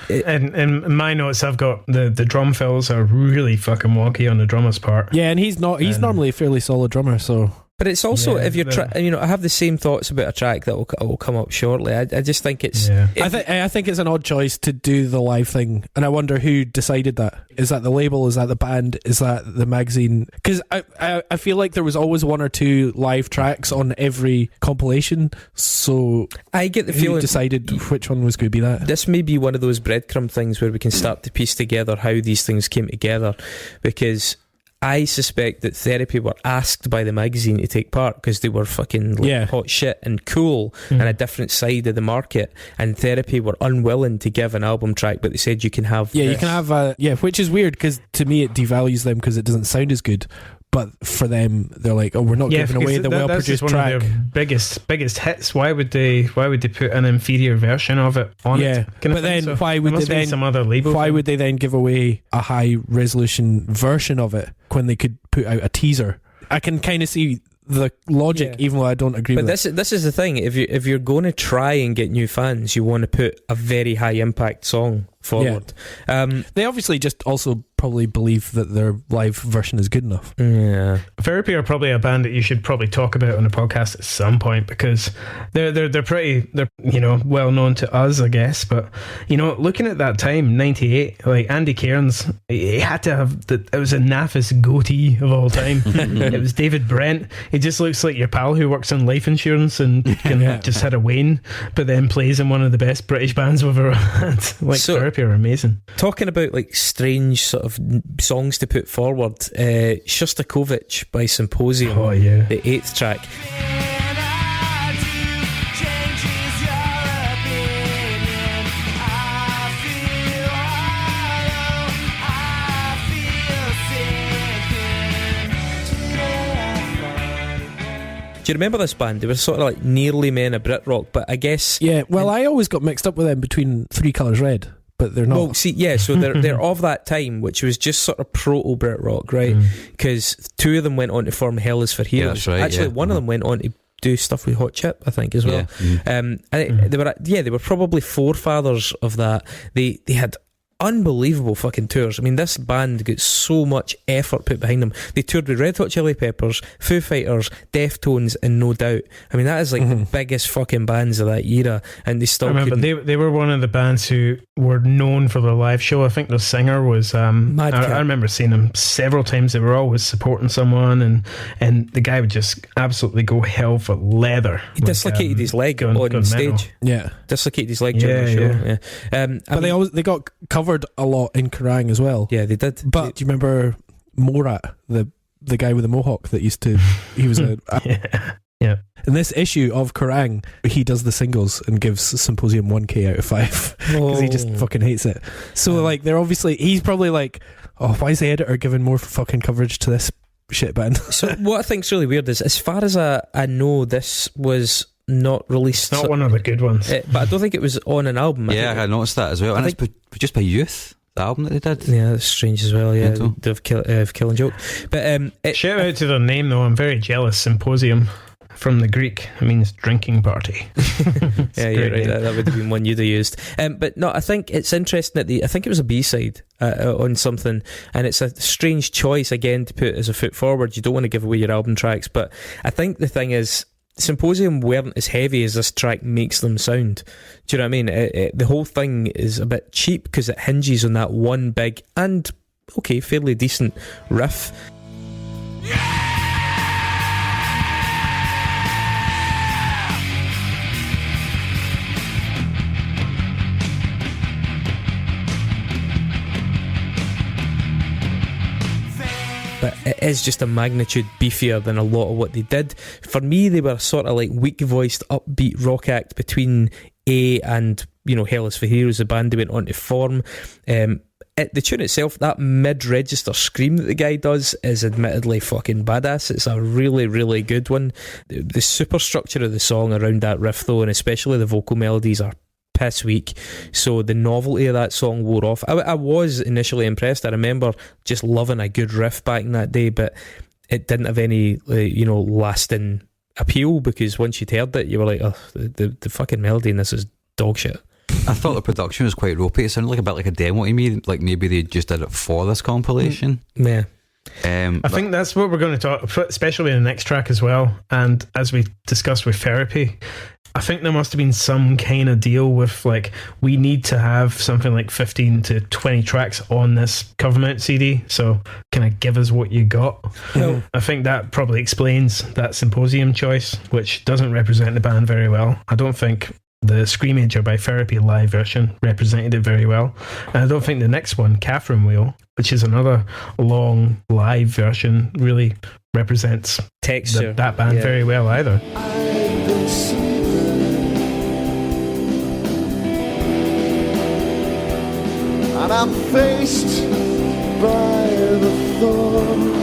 In my notes, I've got the drum fills are really fucking wonky on the drummer's part. Yeah, and he's normally a fairly solid drummer, so. But it's also, if you're I have the same thoughts about a track that will come up shortly. I just think it's. Yeah. I think it's an odd choice to do the live thing, and I wonder who decided that. Is that the label? Is that the band? Is that the magazine? Because I feel like there was always one or two live tracks on every compilation. So I get the feeling, who decided which one was going to be that? This may be one of those breadcrumb things where we can start to piece together how these things came together, because I suspect that Therapy were asked by the magazine to take part because they were fucking hot shit and cool and a different side of the market, and Therapy were unwilling to give an album track, but they said you can have you can have which is weird because to me it devalues them because it doesn't sound as good. But for them, they're like, oh, we're not giving away the well-produced track. That's one of their biggest hits. Why would they put an inferior version of it on it? But then why would they then some other label? Why would they then give away a high-resolution version of it when they could put out a teaser? I can kind of see the logic, even though I don't agree with it. But this is the thing. If you're going to try and get new fans, you want to put a very high-impact song forward. They obviously just also probably believe that their live version is good enough. Yeah. Therapy are probably a band that you should probably talk about on the podcast at some point, because they're well known to us, I guess. But looking at that time, 98, like Andy Cairns, he had to have it was a naffest goatee of all time. It was David Brent. He just looks like your pal who works on life insurance and just had a wane, but then plays in one of the best British bands we've ever had. Therapy are amazing. Talking about like strange sort of songs to put forward, Shostakovich by Symposium, the 8th track. Do you remember this band? They were sort of like nearly men of Brit rock, but I guess... Yeah, well, I always got mixed up with them between Three Colours Red, but they're not. Well, see, yeah, so they're of that time, which was just sort of proto-Brit rock, right? Because two of them went on to form Hell Is For Heroes. Yeah, that's right, actually, one of them went on to do stuff with Hot Chip, I think, as well. They were probably forefathers of that. They had unbelievable fucking tours. I mean, this band got so much effort put behind them. They toured with Red Hot Chili Peppers, Foo Fighters, Deftones, and No Doubt. I mean, that is like the biggest fucking bands of that era, and they still. I remember they were one of the bands who were known for their live show. I think the singer was I remember seeing them several times. They were always supporting someone, and the guy would just absolutely go hell for leather. He dislocated his leg on stage. Yeah, dislocated his leg during the show. Yeah. But they got covered a lot in Kerrang as well. Yeah, they did. But do you remember Morat, the guy with the mohawk that used to? He was a yeah. In this issue of Kerrang, he does the singles and gives Symposium 1K out of 5 because he just fucking hates it. So like, they're obviously, he's probably like, oh, why is the editor giving more fucking coverage to this shit band? So what I think's really weird is, as far as I know, this was not released. Not one of the good ones. But I don't think it was on an album. I noticed that as well. And it's produced by Youth, the album that they did. Yeah, that's strange as well. Yeah, they've Killing Joke. But shout out to their name though. I'm very jealous. Symposium. From the Greek, it means drinking party. Yeah, you're right. That would have been one you'd have used. But no, I think it's interesting that I think it was a B-side on something, and it's a strange choice again to put as a foot forward. You don't want to give away your album tracks, but I think the thing is, Symposium weren't as heavy as this track makes them sound. Do you know what I mean? The whole thing is a bit cheap because it hinges on that one big and fairly decent riff. Yeah! But it is just a magnitude beefier than a lot of what they did. For me, they were sort of like weak-voiced, upbeat rock act between A and, Hell is for Heroes, the band they went on to form. The tune itself, that mid-register scream that the guy does is admittedly fucking badass. It's a really, really good one. The superstructure of the song around that riff, though, and especially the vocal melodies, are piss weak, so the novelty of that song wore off. I was initially impressed. I remember just loving a good riff back in that day, but it didn't have any lasting appeal, because once you'd heard it, you were like, oh, the fucking melody in this is dog shit. I thought the production was quite ropey. It sounded like a bit like a demo to me, like maybe they just did it for this compilation. Yeah. I think that's what we're going to talk, especially in the next track as well. And as we discussed with Therapy, I think there must have been some kind of deal with, like, we need to have something like 15 to 20 tracks on this Covermount CD, so kind of give us what you got. I think that probably explains that Symposium choice, which doesn't represent the band very well. I don't think the Screamager by Therapy live version represented it very well. And I don't think the next one, Catherine Wheel, which is another long live version, really represents texture that band very well either. And I'm faced by the thorn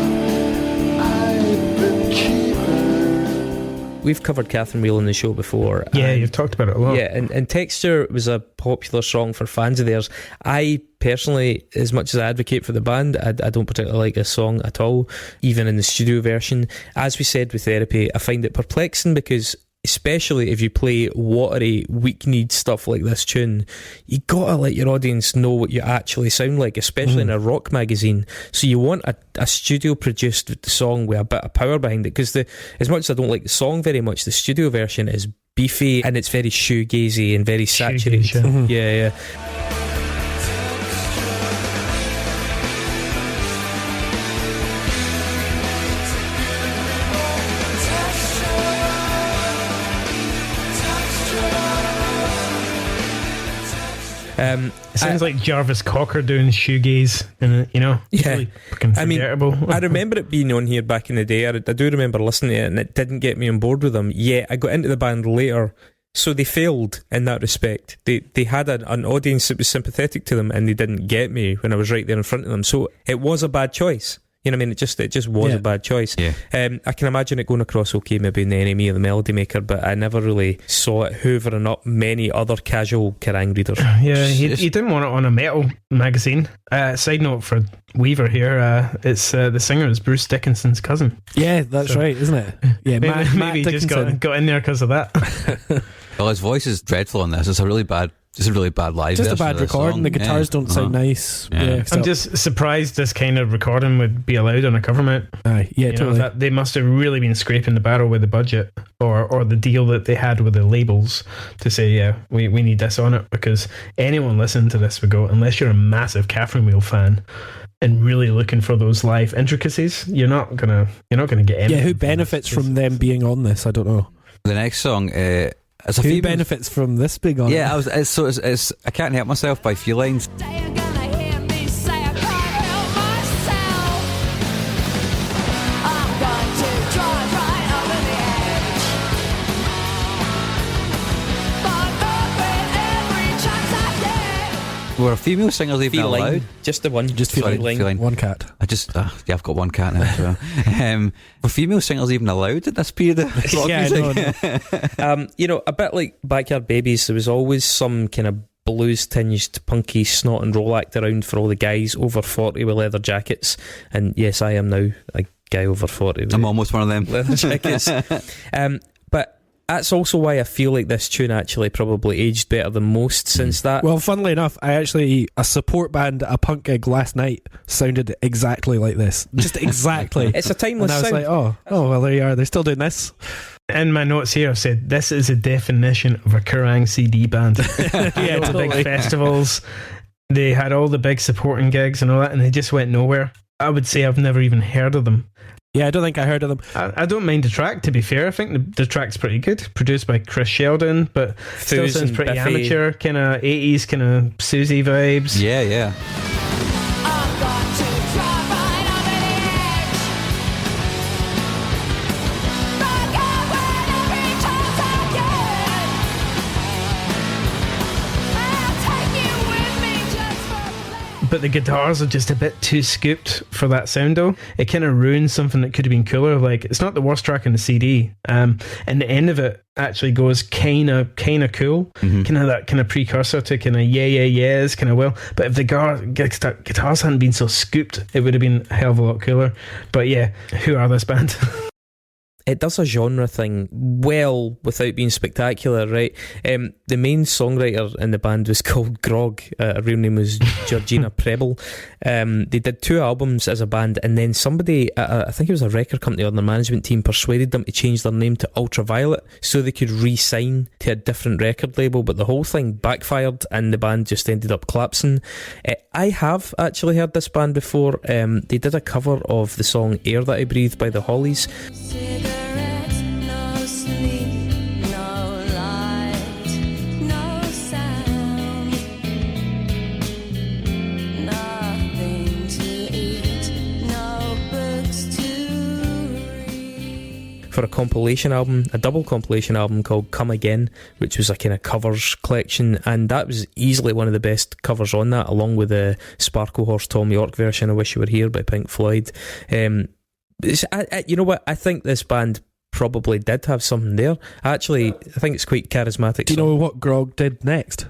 I've been keeping. We've covered Catherine Wheel on the show before. Yeah, you've talked about it a lot. Yeah, and Texture was a popular song for fans of theirs. I personally, as much as I advocate for the band, I don't particularly like this song at all, even in the studio version. As we said with Therapy, I find it perplexing because, especially if you play watery, weak-kneed stuff like this tune, you gotta let your audience know what you actually sound like, especially in a rock magazine. So you want a studio-produced song with a bit of power behind it, because as much as I don't like the song very much, the studio version is beefy and it's very shoegazy and very saturated. Yeah. It sounds like Jarvis Cocker doing shoegaze, and really fucking forgettable. I remember it being on here back in the day. I do remember listening to it, and it didn't get me on board with them. Yeah, I got into the band later, so they failed in that respect. They had an audience that was sympathetic to them, and they didn't get me when I was right there in front of them. So it was a bad choice. You know what I mean? It just was a bad choice. Yeah. I can imagine it going across okay maybe in the Enemy of the Melody Maker, but I never really saw it hoovering up many other casual Kerrang readers. Yeah, he didn't want it on a metal magazine. Side note for Weaver here, it's the singer is Bruce Dickinson's cousin. Yeah, that's right, isn't it? Yeah, maybe he just got in there because of that. Well, his voice is dreadful on this. It's a really bad live. Just a bad recording. The guitars don't sound nice. Yeah, I'm just surprised this kind of recording would be allowed on a Covermount. Totally. They must have really been scraping the barrel with the budget or the deal that they had with the labels to say, we need this on it, because anyone listening to this would go, unless you're a massive Catherine Wheel fan and really looking for those live intricacies, you're not gonna get anything. Yeah, who benefits from them being on this? I don't know. The next song. Who benefits from this being on? Yeah, it's I Can't Help Myself by Felines. Were female singers even allowed? Just the one. Just feline. One cat. I've got one cat now as well. Were female singers even allowed at this period of rock music? No. A bit like Backyard Babies, there was always some kind of blues-tinged, punky snot and roll act around for all the guys over 40 with leather jackets. And yes, I am now a guy over 40 with I'm almost one of them. leather jackets. But that's also why I feel like this tune actually probably aged better than most since that. Well, funnily enough, a support band at a punk gig last night sounded exactly like this. Just exactly. It's a timeless sound. sound. And I was like, oh, well, there you are. They're still doing this. In my notes here, I said, this is a definition of a Kerrang CD band. Yeah, the totally. big festivals. They had all the big supporting gigs and all that, and they just went nowhere. I would say I've never even heard of them. Yeah, I don't think I heard of them. I don't mind the track, to be fair. I think the track's pretty good. Produced by Chris Sheldon, but still Foos sounds and pretty Biffy. amateur, kind of 80s, kind of Susie vibes. Yeah. I've got to drive right over the edge. But every chance I get, I'll take you with me just for play. But the guitars are just a bit too scooped for that sound, though. It kind of ruins something that could have been cooler. Like, it's not the worst track on the CD. And the end of it actually goes kind of cool. Kind of that kind of precursor to kind of yeahs, kind of well. But if the guitars hadn't been so scooped, it would have been a hell of a lot cooler. But yeah, who are this band? It does a genre thing well without being spectacular, right? The main songwriter in the band was called Grog. Her real name was Georgina Preble. They did 2 albums as a band, and then somebody, I think it was a record company on their management team, persuaded them to change their name to Ultraviolet so they could re-sign to a different record label, but the whole thing backfired and the band just ended up collapsing. I have actually heard this band before. They did a cover of the song Air That I Breathe by the Hollies. Cigarettes, no sleep, no light, no sound, nothing to eat, no books to read. For a compilation album, a double compilation album called Come Again, which was a kind of covers collection, and that was easily one of the best covers on that, along with the Sparkle Horse Tom York version, I Wish You Were Here by Pink Floyd. You know what? I think this band probably did have something there. I think it's quite charismatic. Do you know what Grog did next?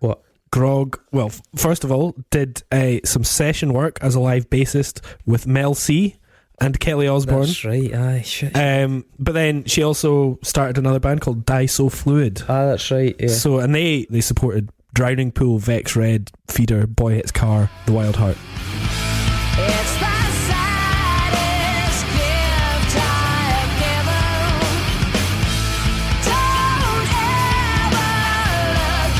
What? Grog, well, first of all, did some session work as a live bassist with Mel C and Kelly Osbourne. That's right, aye, shit. But then she also started another band called Die So Fluid. Ah, that's right, yeah. So, and they supported Drowning Pool, Vex Red, Feeder, Boy Hits Car, The Wild Heart. It's the saddest gift I've given. Don't ever look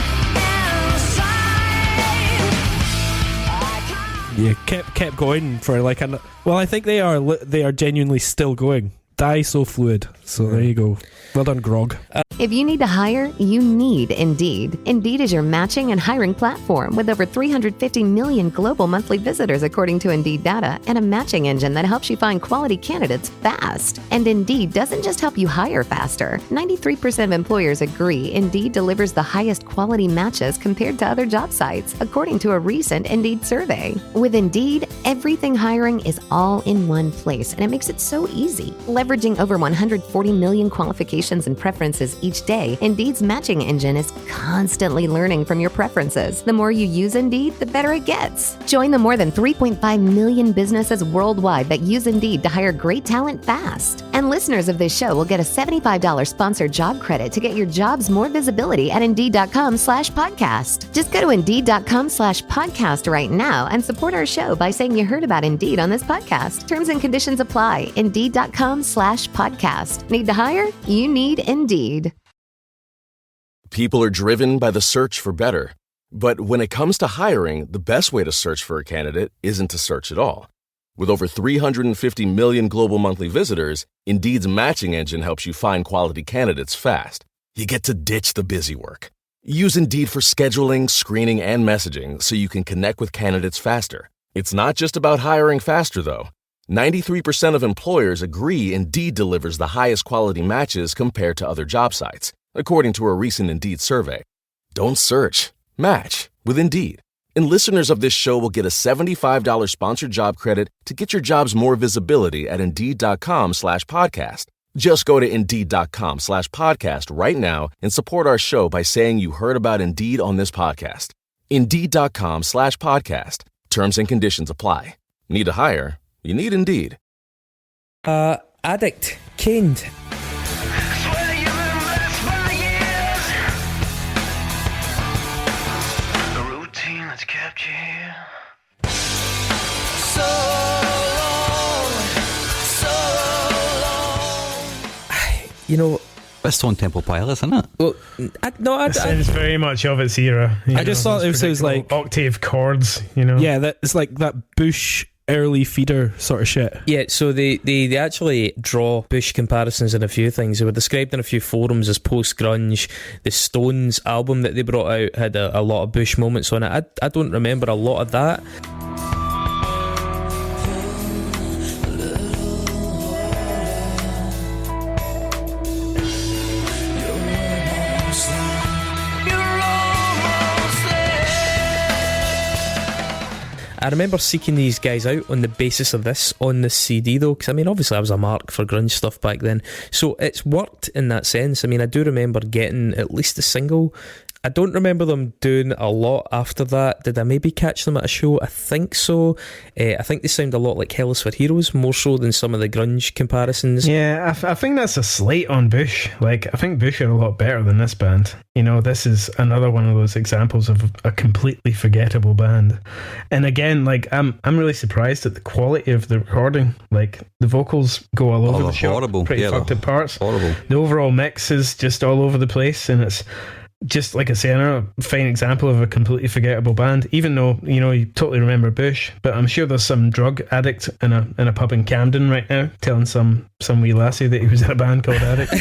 inside. Yeah, kept going for like an. Well, I think they are genuinely still going. Die So Fluid. So there you go. Well done, Grog. If you need to hire, you need Indeed. Indeed is your matching and hiring platform with over 350 million global monthly visitors according to Indeed data and a matching engine that helps you find quality candidates fast. And Indeed doesn't just help you hire faster. 93% of employers agree Indeed delivers the highest quality matches compared to other job sites, according to a recent Indeed survey. With Indeed, everything hiring is all in one place, and it makes it so easy. Leveraging over 140 million qualifications and preferences each day, Indeed's matching engine is constantly learning from your preferences. The more you use Indeed, the better it gets. Join the more than 3.5 million businesses worldwide that use Indeed to hire great talent fast. And listeners of this show will get a $75 sponsored job credit to get your jobs more visibility at Indeed.com/podcast. Just go to Indeed.com/podcast right now and support our show by saying you heard about Indeed on this podcast. Terms and conditions apply. Indeed.com/podcast. Need to hire? You need Indeed. People are driven by the search for better. But when it comes to hiring, the best way to search for a candidate isn't to search at all. With over 350 million global monthly visitors, Indeed's matching engine helps you find quality candidates fast. You get to ditch the busy work. Use Indeed for scheduling, screening, and messaging so you can connect with candidates faster. It's not just about hiring faster, though. 93% of employers agree Indeed delivers the highest quality matches compared to other job sites, according to a recent Indeed survey. Don't search, match with Indeed. And listeners of this show will get a $75 sponsored job credit to get your jobs more visibility at Indeed.com/podcast. Just go to Indeed.com/podcast right now and support our show by saying you heard about Indeed on this podcast. Indeed.com/podcast. Terms and conditions apply. Need to hire? You need Indeed. Addict, Caned. Kept you here. You know, It's Stone Temple Pilots, isn't it? well, It sounds very much of its era. I just thought it was like octave chords, you know. Yeah, that it's like that Bush early feeder sort of shit. yeah. So they actually draw Bush comparisons in a few things. They were described in a few forums as post grunge. The Stones album that they brought out had a lot of Bush moments on it. I don't remember a lot of that. I remember seeking these guys out on the basis of this on this CD though, because I mean obviously I was a mark for grunge stuff back then, so it's worked in that sense. I mean I do remember getting at least a single. I don't remember them doing a lot after that. Did I maybe catch them at a show? I think so. I think they sound a lot like Hell is for Heroes, more so than some of the grunge comparisons. Yeah, I think that's a slight on Bush. Like, I think Bush are a lot better than this band. You know, this is another one of those examples of a completely forgettable band. And again, like, I'm really surprised at the quality of the recording. Like, the vocals go all over the shop. Horrible. Pretty fucked up parts. Horrible. The overall mix is just all over the place, and it's just like I say, another fine example of a completely forgettable band. Even though, you know, you totally remember Bush, but I'm sure there's some drug addict in a pub in Camden right now telling some wee lassie that he was in a band called Addict.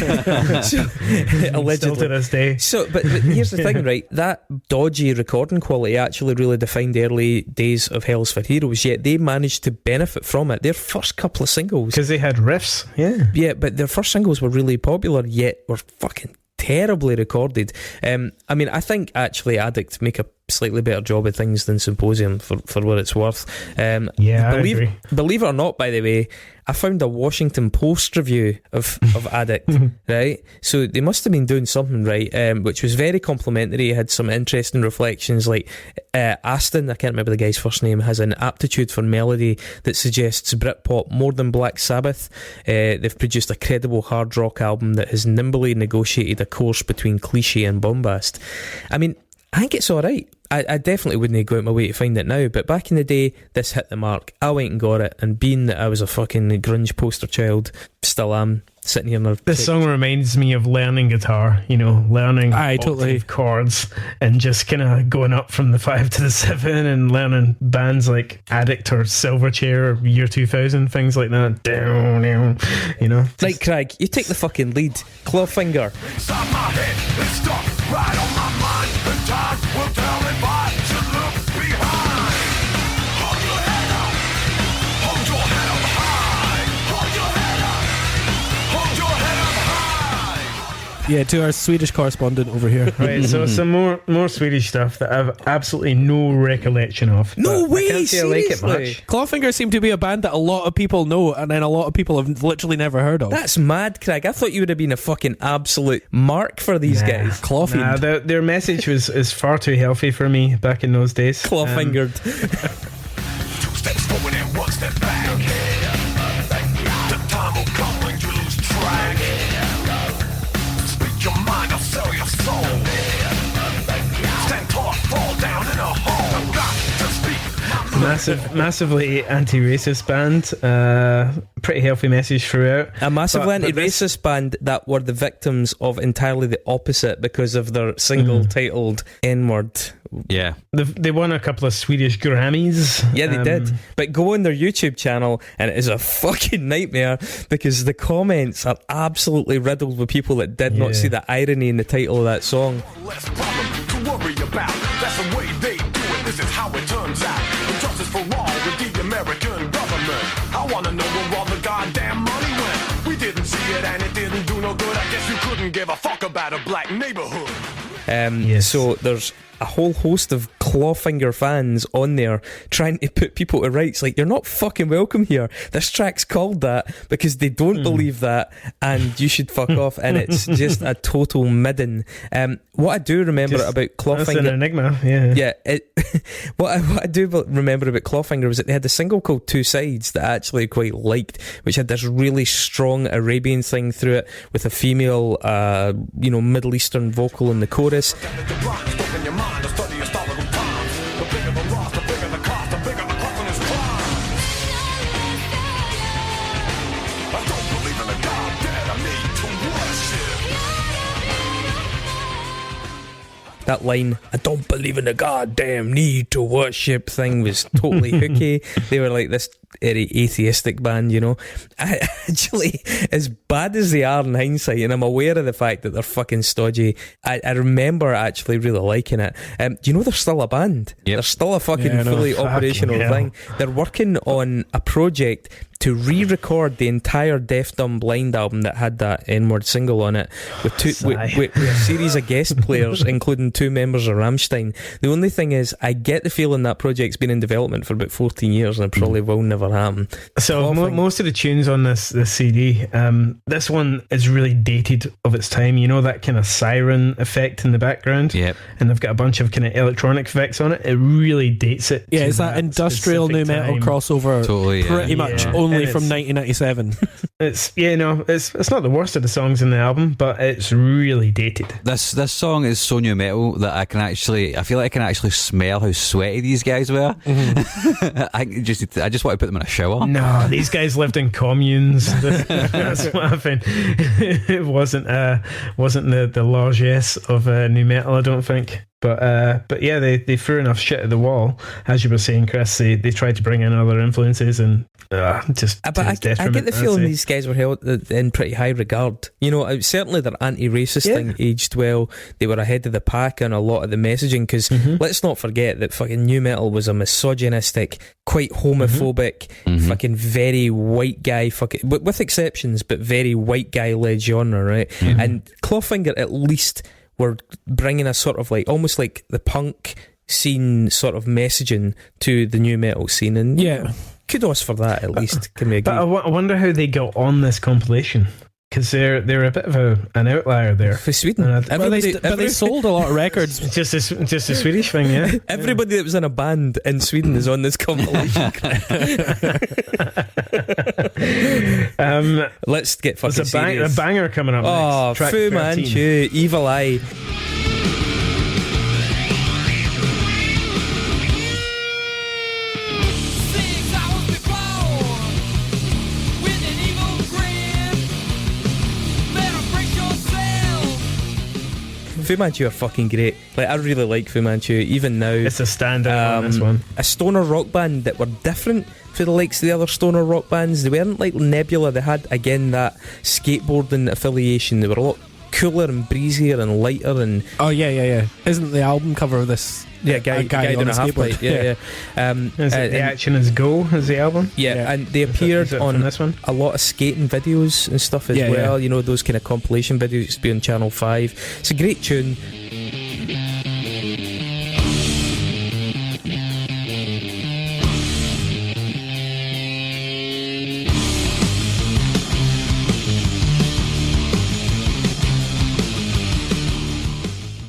Allegedly. Still to this day. So, but here's the thing, right? That dodgy recording quality actually really defined the early days of Hell's for Heroes, yet they managed to benefit from it. Their first couple of singles, because they had riffs, yeah, but their first singles were really popular, yet were fucking terribly recorded. I mean, I think actually Addict make a slightly better job of things than Symposium for what it's worth. I agree. Believe it or not, by the way, I found a Washington Post review of Addict, right? So they must have been doing something right, which was very complimentary. It had some interesting reflections, like Aston, I can't remember the guy's first name, has an aptitude for melody that suggests Britpop more than Black Sabbath. They've produced a credible hard rock album that has nimbly negotiated a course between cliche and bombast. I mean, I think it's alright. I definitely wouldn't go out my way to find it now, but back in the day, this hit the mark. I went and got it, and being that I was a fucking grunge poster child, still am, sitting here in This song reminds me of learning guitar, you know, learning totally chords and just kind of going up from the 5 to the 7 and learning bands like Addict or Silverchair or Year 2000, things like that. Down, you know. Like, Crag, you take the fucking lead. Clawfinger. Inside my head, it's stuck right on my mind. The time will tell if I should look behind. Hold your head up. Hold your head up high. Hold your head up. Hold your head up high. Yeah, to our Swedish correspondent over here. Right, so some more Swedish stuff that I've absolutely no recollection of. No way, I can't say I like it seriously? much. Clawfinger seem to be a band that a lot of people know, and then a lot of people have literally never heard of. That's mad, Craig. I thought you would have been a fucking absolute mark for these guys. Clawfiend. Nah, their message is far too healthy for me back in those days. Clawfingered. 2 steps forward and 1 step back. The time will come when you lose track. Speak your mind, I'll sell your soul. Stand tall, fall down in a hole. I've got to speak. Massively anti-racist band. Pretty healthy message throughout. A massively But anti-racist band that were the victims of entirely the opposite because of their single titled N-word. Yeah. They won a couple of Swedish Grammys. Yeah, they did. But go on their YouTube channel and it is a fucking nightmare because the comments are absolutely riddled with people that did not see the irony in the title of that song. Less problem to worry about. That's the way they do it. This is how it turns out. Justice for all with the American government. I wanna know where all the goddamn money went. We didn't see it and it didn't do no good. I guess you couldn't give a fuck about a black neighborhood. So there's a whole host of Clawfinger fans on there trying to put people to rights. Like, you're not fucking welcome here. This track's called that because they don't believe that, and you should fuck off. And it's just a total midden. What I do remember about Clawfinger, that's an enigma. Yeah. What I do remember about Clawfinger was that they had a single called Two Sides that I actually quite liked, which had this really strong Arabian thing through it with a female, Middle Eastern vocal in the chorus. That line, I don't believe in the goddamn need to worship thing, was totally hooky. They were like this atheistic band, you know. Actually, as bad as they are in hindsight, and I'm aware of the fact that they're fucking stodgy, I remember actually really liking it. Do you know they're still a band? Yep. They're still a fucking fully operational thing. They're working on a project to re-record the entire Deaf Dumb Blind album that had that N-word single on it with a series of guest players, including 2 members of Rammstein. The only thing is, I get the feeling that project's been in development for about 14 years and it probably will never happen. So most of the tunes on this CD, this one is really dated of its time. You know, that kind of siren effect in the background? Yep. And they've got a bunch of kind of electronic effects on it. It really dates it. Yeah, it's that industrial new metal crossover. Totally, pretty much only from 1997. It's not the worst of the songs in the album, but it's really dated. This song is so new metal that I feel like I can actually smell how sweaty these guys were. Mm-hmm. I just want to put them in a shower. No, these guys lived in communes. That's what I found. It wasn't the largesse of new metal, I don't think. But yeah, they threw enough shit at the wall, as you were saying, Chris. They tried to bring in other influences and just. But I get the feeling these guys were held in pretty high regard. You know, certainly their anti-racist thing aged well. They were ahead of the pack on a lot of the messaging because let's not forget that fucking new metal was a misogynistic, quite homophobic, fucking very white guy, with exceptions, but very white guy led genre, right? Mm-hmm. And Clawfinger at least were bringing a sort of like almost like the punk scene sort of messaging to the new metal scene, and kudos for that at least. Can we agree? But I wonder how they got on this compilation, because they're a bit of an outlier there for Sweden. But they sold a lot of records. just a Swedish thing, yeah. Everybody that was in a band in Sweden is on this compilation. Let's get fucking serious. A banger coming up next. Track Fu Manchu, Evil Eye. Fu Manchu are fucking great. Like, I really like Fu Manchu even now. It's a standout on this one. A stoner rock band that were different for the likes of the other stoner rock bands. They weren't like Nebula. They had, again, that skateboarding affiliation. They were a lot cooler and breezier and lighter. And isn't the album cover of this guy on a half-pipe? The Action Is Go is the album. And they appeared on this one? a lot of skating videos and stuff as well. You know, those kind of compilation videos used to be on Channel 5. It's a great tune.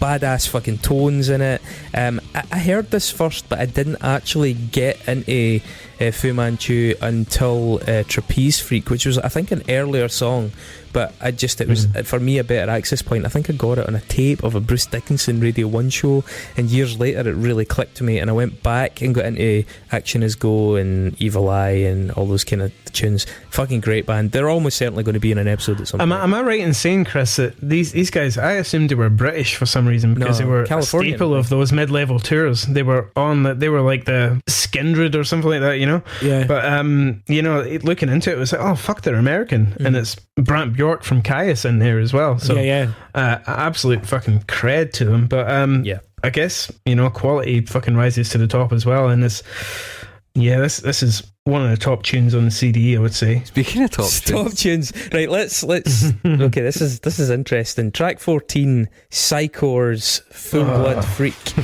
Badass fucking tones in it. I heard this first, but I didn't actually get into Fu Manchu until Trapeze Freak, which was, I think, an earlier song. But it was for me a better access point. I think I got it on a tape of a Bruce Dickinson Radio 1 show, and years later it really clicked to me, and I went back and got into Action Is Go and Evil Eye and all those kind of tunes. Fucking great band. They're almost certainly going to be in an episode at some point. Am I right in saying, Chris, that these guys, I assumed they were British for some reason, because they were Californian, a staple of those mid-level tours. They were like the Skindred or something like that, you know? Yeah. But looking into it was like, oh fuck, they're American. And it's Brant Bjork from Caius in there as well. So absolute fucking cred to them. But I guess, quality fucking rises to the top as well. And this is one of the top tunes on the CD, I would say. Speaking of top tunes, right? Let's okay. This is interesting. Track 14, Psychore's Full Blood Freak.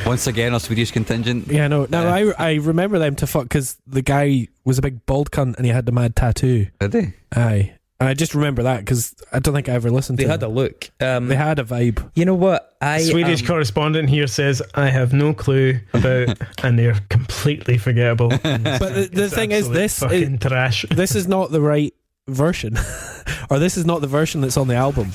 Once again, our Swedish contingent. Yeah, no. Now I remember them to fuck because the guy was a big bald cunt and he had the mad tattoo. Did they? Aye. And I just remember that because I don't think I ever listened to They them. had a look. They had a vibe. You know what? Swedish correspondent here says, I have no clue about, and they're completely forgettable. But the thing is, this fucking trash. This is not the right version, or this is not the version that's on the album.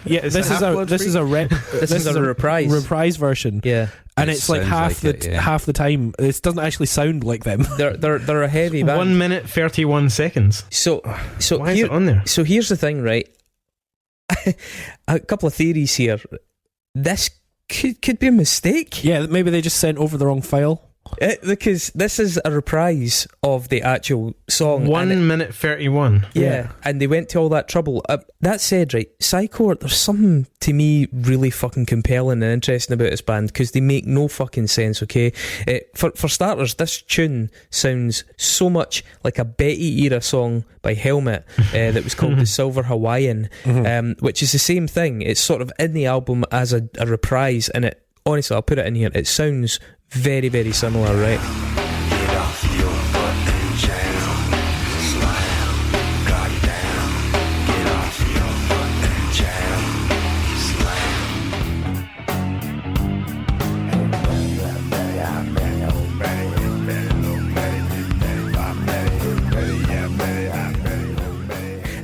Yeah, this is a reprise version. Yeah, and it's like half the time. It doesn't actually sound like them. They're a heavy band. 1 minute 31 seconds. So why is it on there? So here's the thing, right? A couple of theories here. This could be a mistake. Yeah, maybe they just sent over the wrong file. Because this is a reprise of the actual song. 1 minute 31. Yeah, and they went to all that trouble. That said, right, Psycho, there's something to me really fucking compelling and interesting about this band because they make no fucking sense, okay? For starters, this tune sounds so much like a Betty era song by Helmet that was called The Silver Hawaiian, which is the same thing. It's sort of in the album as a reprise, and it, honestly, I'll put it in here, it sounds very, very similar, right? Get off your butt and jam, slam, goddamn. Get off your butt and jam,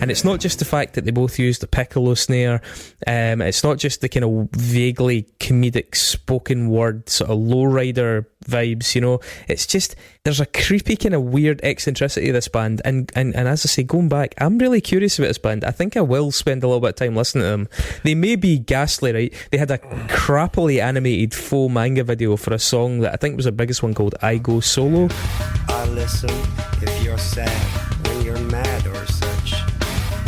And it's not just the fact that they both use the piccolo snare, it's not just the kind of vaguely comedic spoken word sort of lowrider vibes, you know. It's just, there's a creepy kind of weird eccentricity to this band, and as I say, going back, I'm really curious about this band. I think I will spend a little bit of time listening to them. They may be ghastly, right? They had a crappily animated faux manga video for a song that I think was their biggest one called I Go Solo. I listen if you're sad, when you're mad or such.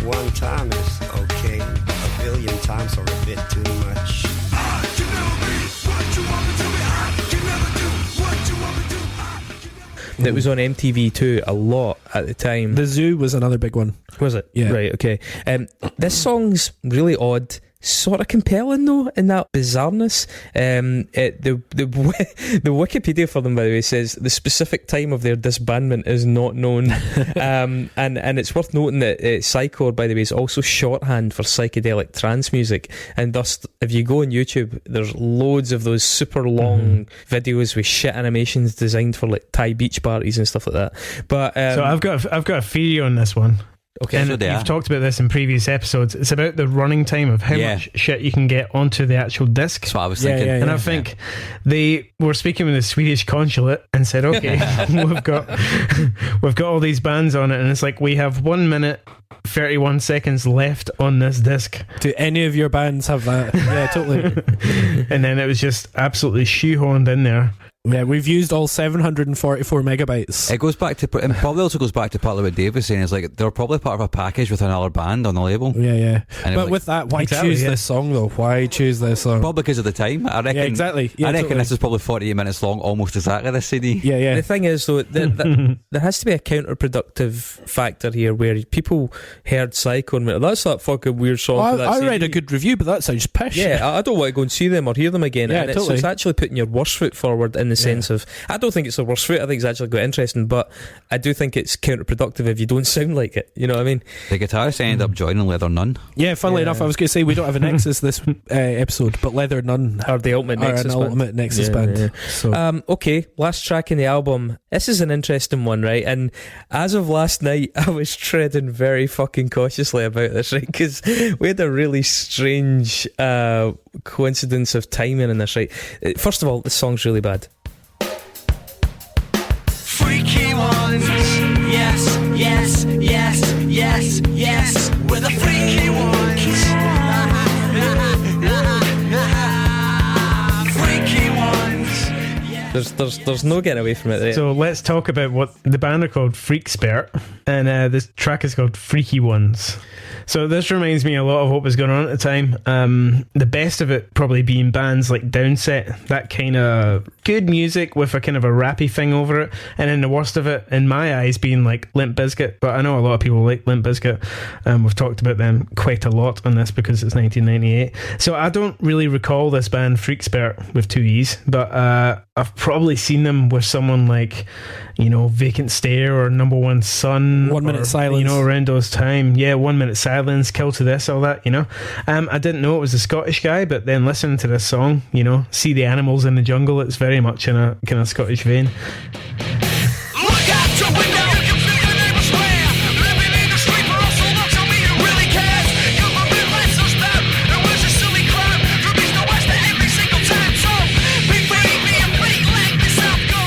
One time is okay, a billion times are a bit too much. That was on MTV too a lot at the time. The Zoo was another big one. Was it? Yeah. Right, okay. This song's really odd, sort of compelling though, in that bizarreness. The Wikipedia for them, by the way, says the specific time of their disbandment is not known. And it's worth noting that Psycho, by the way, is also shorthand for psychedelic trance music, and thus if you go on YouTube, there's loads of those super long videos with shit animations designed for like Thai beach parties and stuff like that. But so I've got a theory on this one. Okay, and so you've talked about this in previous episodes. It's about the running time of how much shit you can get onto the actual disc. That's what I was thinking. And I think they were speaking with the Swedish consulate and said, okay, we've got all these bands on it, and it's like, we have 1 minute 31 seconds left on this disc. Do any of your bands have that? Yeah, totally. And then it was just absolutely shoehorned in there. Yeah, we've used all 744 megabytes. It goes back to, and probably also goes back to partly what Dave was saying. Is like they're probably part of a package with another band on the label. Yeah. And but with that, why choose this song though? Why choose this song? Probably because of the time. I reckon. Yeah, exactly. Yeah, I reckon totally. this is probably 48 minutes long, almost exactly this CD. Yeah. The thing is, though, there has to be a counterproductive factor here where people heard Psycho and went, that's that fucking weird song. Well, for that I CD. read a good review, but that sounds pish. Yeah, I don't want to go and see them or hear them again. Yeah, and totally. it's actually putting your worst foot forward in the sense of, I don't think it's the worst foot, I think it's actually quite interesting, but I do think it's counterproductive if you don't sound like it, you know what I mean? The guitarist ended up joining Leather Nun. Yeah, funnily enough, I was going to say we don't have a Nexus this episode, but Leather Nun are the ultimate Nexus band. band. So. Okay, last track in the album. This is an interesting one, right? And as of last night, I was treading very fucking cautiously about this, right? Because we had a really strange coincidence of timing in this, right? First of all, the song's really bad. Freaky ones, yes, yes, yes, yes, yes, we're the freaky ones. Freaky ones. there's no getting away from it. Right? So let's talk about what the band are called, Freakspert, and this track is called Freaky Ones. So this reminds me a lot of what was going on at the time. The best of it probably being bands like Downset, that kind of good music with a kind of a rappy thing over it, and then the worst of it, in my eyes, being like Limp Bizkit. But I know a lot of people like Limp Bizkit. We've talked about them quite a lot on this because it's 1998. So I don't really recall this band Freakspert with 2 E's, but I've probably seen them with someone like, Vacant Stare or Number One Son. 1 Minute Silence. Around those time. Yeah, 1 Minute Silence, Kill to This, all that, I didn't know it was a Scottish guy, but then listening to this song, See the Animals in the Jungle, it's very much in a kind of Scottish vein. Look out your window, you can feel your neighbors swear. Living in the street, but also looks on me who really cares. You're a bit less suspect, and where's your silly crime? From east to west to every single time. So, be free, be a freak, let the south go.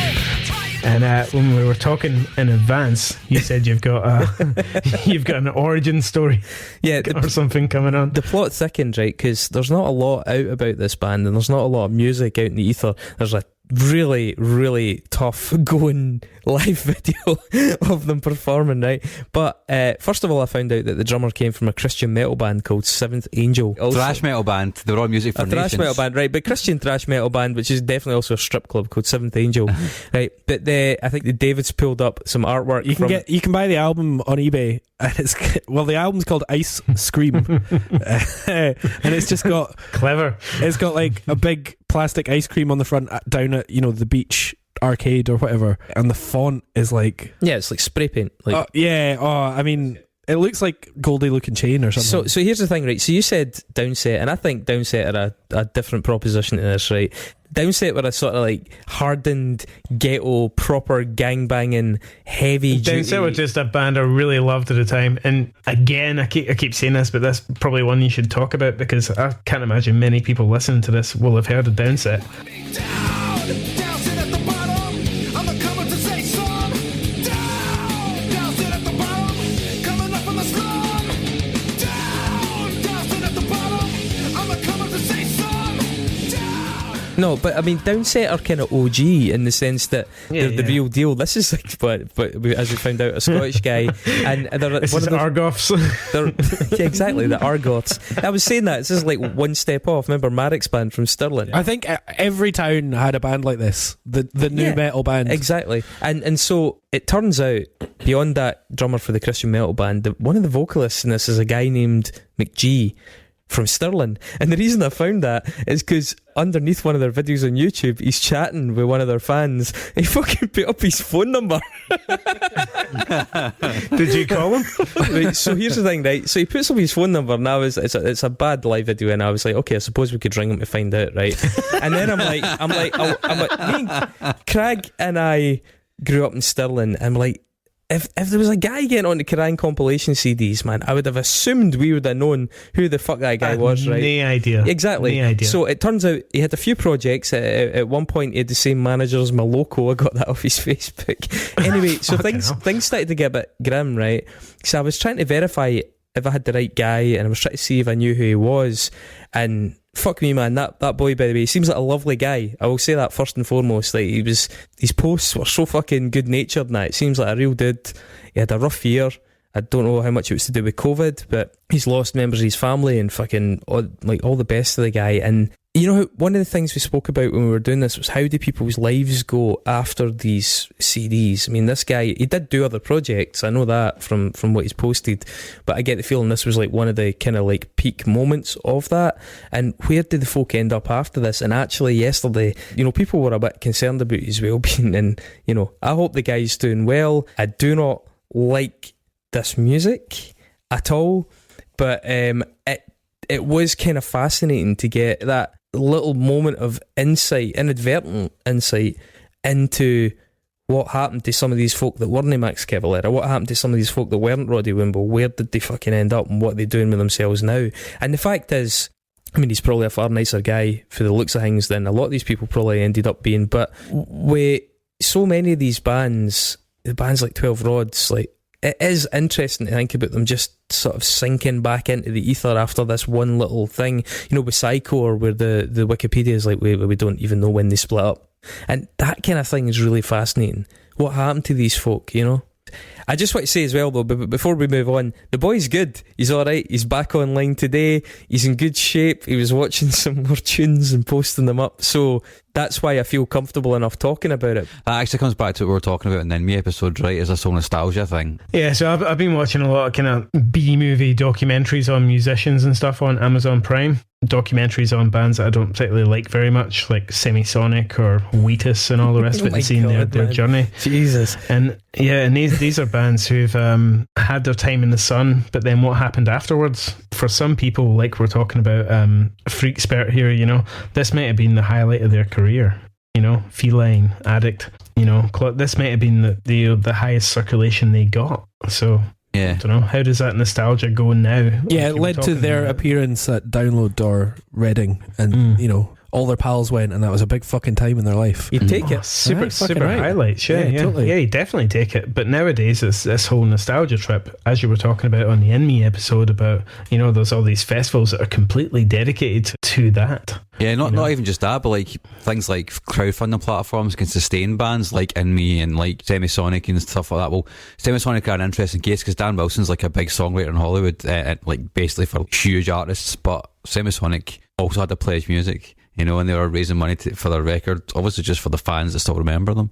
And when we were talking in advance, you said you've got an origin story, or something coming on. The plot thickens, right? Because there's not a lot out about this band, and there's not a lot of music out in the ether. There's a really, really tough going live video of them performing, right? But first of all, I found out that the drummer came from a Christian metal band called Seventh Angel. Also, thrash metal band. They were all music for a nations. Thrash metal band, right? But Christian thrash metal band, which is definitely also a strip club called Seventh Angel, right? But I think the David's pulled up some artwork. You can buy the album on eBay, and the album's called Ice Scream, and it's just got clever. It's got like a big plastic ice cream on the front down at the beach arcade or whatever, and the font is like it's like spray paint. Like, I mean, it looks like Goldie Looking Chain or something. So here's the thing, right? So you said Downset, and I think Downset are a different proposition to this, right? Downset were a sort of like hardened ghetto, proper gangbanging, heavy duty. Downset were just a band I really loved at the time, and again, I keep saying this, but that's probably one you should talk about because I can't imagine many people listening to this will have heard of Downset. No, but I mean, Downset are kind of OG in the sense that they're the real deal. This is like, but as we found out, a Scottish guy, and they're this one is of the Argoths. Yeah, exactly, the Argoths. I was saying that this is like one step off. Remember Marek's band from Stirling? I think every town had a band like this, the new metal band. Exactly, and so it turns out beyond that drummer for the Christian metal band, one of the vocalists in this is a guy named McG from Stirling. And the reason I found that is because underneath one of their videos on YouTube, he's chatting with one of their fans. He fucking put up his phone number. Did you call him? Right, so here's the thing, right? So he puts up his phone number, and it's a bad live video, and I was like, okay, I suppose we could ring him to find out, right? And then I'm like, me and Crag and I grew up in Stirling, and I'm like, if there was a guy getting on the Kerrang compilation CDs, man, I would have assumed we would have known who the fuck that guy was, right? No idea. Exactly. No idea. So it turns out he had a few projects. At one point, he had the same manager as Maloko. I got that off his Facebook. Anyway, so things started to get a bit grim, right? So I was trying to verify if I had the right guy, and I was trying to see if I knew who he was. And fuck me, man, that boy, by the way, he seems like a lovely guy. I will say that first and foremost. Like, his posts were so fucking good natured, and that it seems like a real dude. He had a rough year. I don't know how much it was to do with COVID, but he's lost members of his family, and fucking all the best of the guy. And you know, one of the things we spoke about when we were doing this was how do people's lives go after these CDs? I mean, this guy, he did do other projects, I know that from what he's posted, but I get the feeling this was like one of the kind of like peak moments of that. And where did the folk end up after this? And actually yesterday, you know, people were a bit concerned about his well-being, and you know, I hope the guy's doing well. I do not like this music at all, but it was kind of fascinating to get that little moment of insight, inadvertent insight into what happened to some of these folk that weren't Max Cavalera, what happened to some of these folk that weren't Roddy Wimble, where did they fucking end up, and what are they doing with themselves now. And the fact is, I mean, he's probably a far nicer guy for the looks of things than a lot of these people probably ended up being, but with so many of these bands, the bands like 12 Rods, like, it is interesting to think about them just sort of sinking back into the ether after this one little thing. You know, with Psycho, or where the Wikipedia is like, we don't even know when they split up. And that kind of thing is really fascinating. What happened to these folk, you know? I just want to say as well, though, but before we move on, the boy's good. He's alright. He's back online today. He's in good shape. He was watching some more tunes and posting them up. So that's why I feel comfortable enough talking about it. That actually comes back to what we were talking about in the Me episode, right? Is this whole nostalgia thing. Yeah, so I've been watching a lot of kind of B-movie documentaries on musicians and stuff on Amazon Prime. Documentaries on bands that I don't particularly like very much, like Semisonic or Wheatus and all the rest of it, and seeing their journey. Jesus. And yeah, and these are bands who've had their time in the sun, but then what happened afterwards? For some people, like we're talking about Freak Spirit here, you know, this might have been the highlight of their career. You know, Feline, Addict, you know, this might have been the highest circulation they got. So yeah, I don't know, how does that nostalgia go now? Yeah, it led to their appearance at Download Door Reading, and you know, all their pals went, and that was a big fucking time in their life. You take it. Super highlights. Yeah, totally. Yeah, you definitely take it. But nowadays, it's this whole nostalgia trip, as you were talking about on the In Me episode, about, you know, there's all these festivals that are completely dedicated to that. Yeah, not even just that, but like things like crowdfunding platforms can sustain bands like In Me and like Semisonic and stuff like that. Well, Semisonic are an interesting case because Dan Wilson's like a big songwriter in Hollywood, like basically for huge artists, but Semisonic also had to pledge music, you know, and they were raising money for their record, obviously just for the fans that still remember them.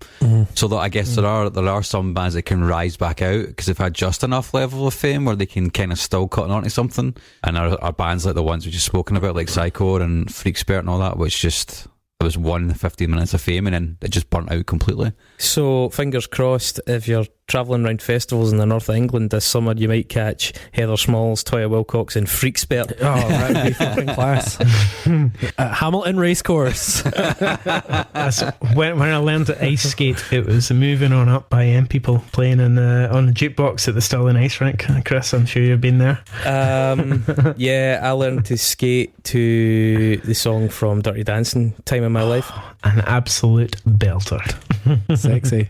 So that I guess there are some bands that can rise back out because they've had just enough level of fame where they can kind of still cut onto something, and are bands like the ones we just spoken about, like Psycho and Freak Spirit and all that, which just, it was 15 minutes of fame and then it just burnt out completely. So fingers crossed, if you're travelling around festivals in the north of England this summer, you might catch Heather Smalls, Toya Wilcox and Freak Spirit. Oh, that would be fucking class. Hamilton Racecourse. When I learned to ice skate, it was Moving On Up by M People playing on the jukebox at the Stirling Ice Rink. Chris, I'm sure you've been there. Yeah, I learned to skate to the song from Dirty Dancing, Time in My Life. An absolute belter. Sexy.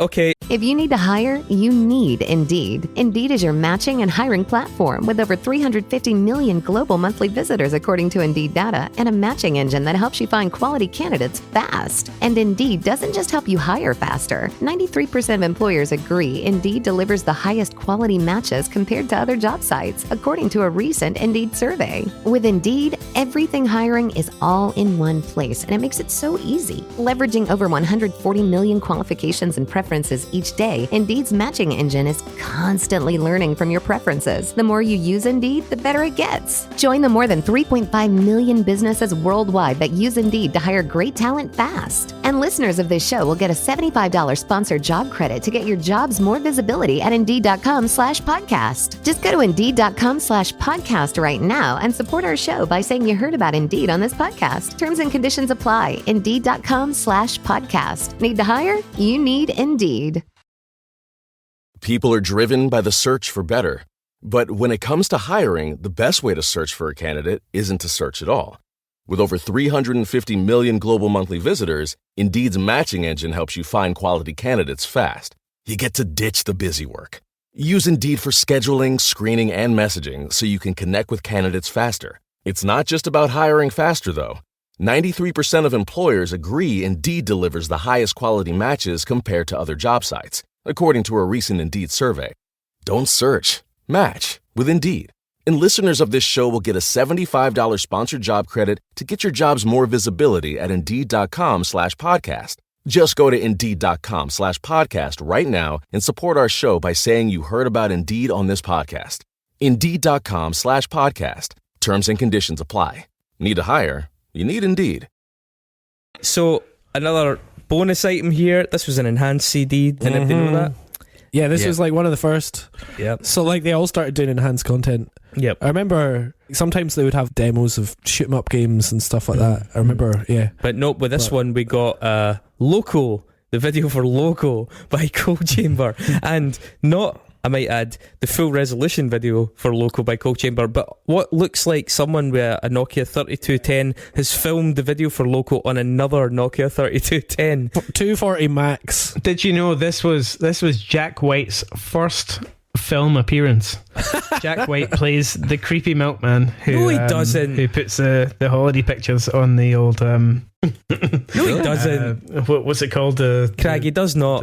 Okay. If you need to hire, you need Indeed. Indeed is your matching and hiring platform with over 350 million global monthly visitors according to Indeed data, and a matching engine that helps you find quality candidates fast. And Indeed doesn't just help you hire faster. 93% of employers agree Indeed delivers the highest quality matches compared to other job sites, according to a recent Indeed survey. With Indeed, everything hiring is all in one place, and it makes it so easy. Leveraging over 140 million qualifications and preferences each day, Indeed's matching engine is constantly learning from your preferences. The more you use Indeed, the better it gets. Join the more than 3.5 million businesses worldwide that use Indeed to hire great talent fast. And listeners of this show will get a $75 sponsored job credit to get your jobs more visibility at Indeed.com/podcast. Just go to Indeed.com/podcast right now and support our show by saying you heard about Indeed on this podcast. Terms and conditions apply. Indeed.com/podcast. Need to hire? You need Indeed. People are driven by the search for better. But when it comes to hiring, the best way to search for a candidate isn't to search at all. With over 350 million global monthly visitors, Indeed's matching engine helps you find quality candidates fast. You get to ditch the busy work. Use Indeed for scheduling, screening, and messaging so you can connect with candidates faster. It's not just about hiring faster, though. 93% of employers agree Indeed delivers the highest quality matches compared to other job sites, according to a recent Indeed survey. Don't search. Match with Indeed. And listeners of this show will get a $75 sponsored job credit to get your jobs more visibility at Indeed.com/podcast. Just go to Indeed.com/podcast right now and support our show by saying you heard about Indeed on this podcast. Indeed.com/podcast. Terms and conditions apply. Need to hire? You need Indeed. So, another bonus item here. This was an enhanced CD. Didn't you know that? Yeah, this was like one of the first. Yep. So like they all started doing enhanced content. Yep. I remember sometimes they would have demos of shoot 'em up games and stuff like that. I remember, yeah. But nope, with this one we got Loco, the video for Loco by Cold Chamber, and not, I might add, the full resolution video for Loco by Cold Chamber, but what looks like someone with a Nokia 3210 has filmed the video for Loco on another Nokia 3210. 240 Max. Did you know this was Jack White's first film appearance? Jack White plays the creepy milkman who No, he doesn't. Who puts the holiday pictures on the old No, he doesn't. What's it called? Crag, he does not.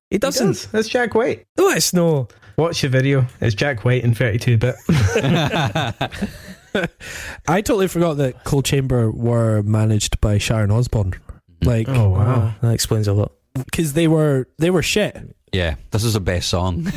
He doesn't. That's Jack White. No, it's no. Watch the video. It's Jack White in 32-bit. I totally forgot that Cold Chamber were managed by Sharon Osbourne. Like, oh wow, that explains a lot. Because they were shit. Yeah, this is the best song.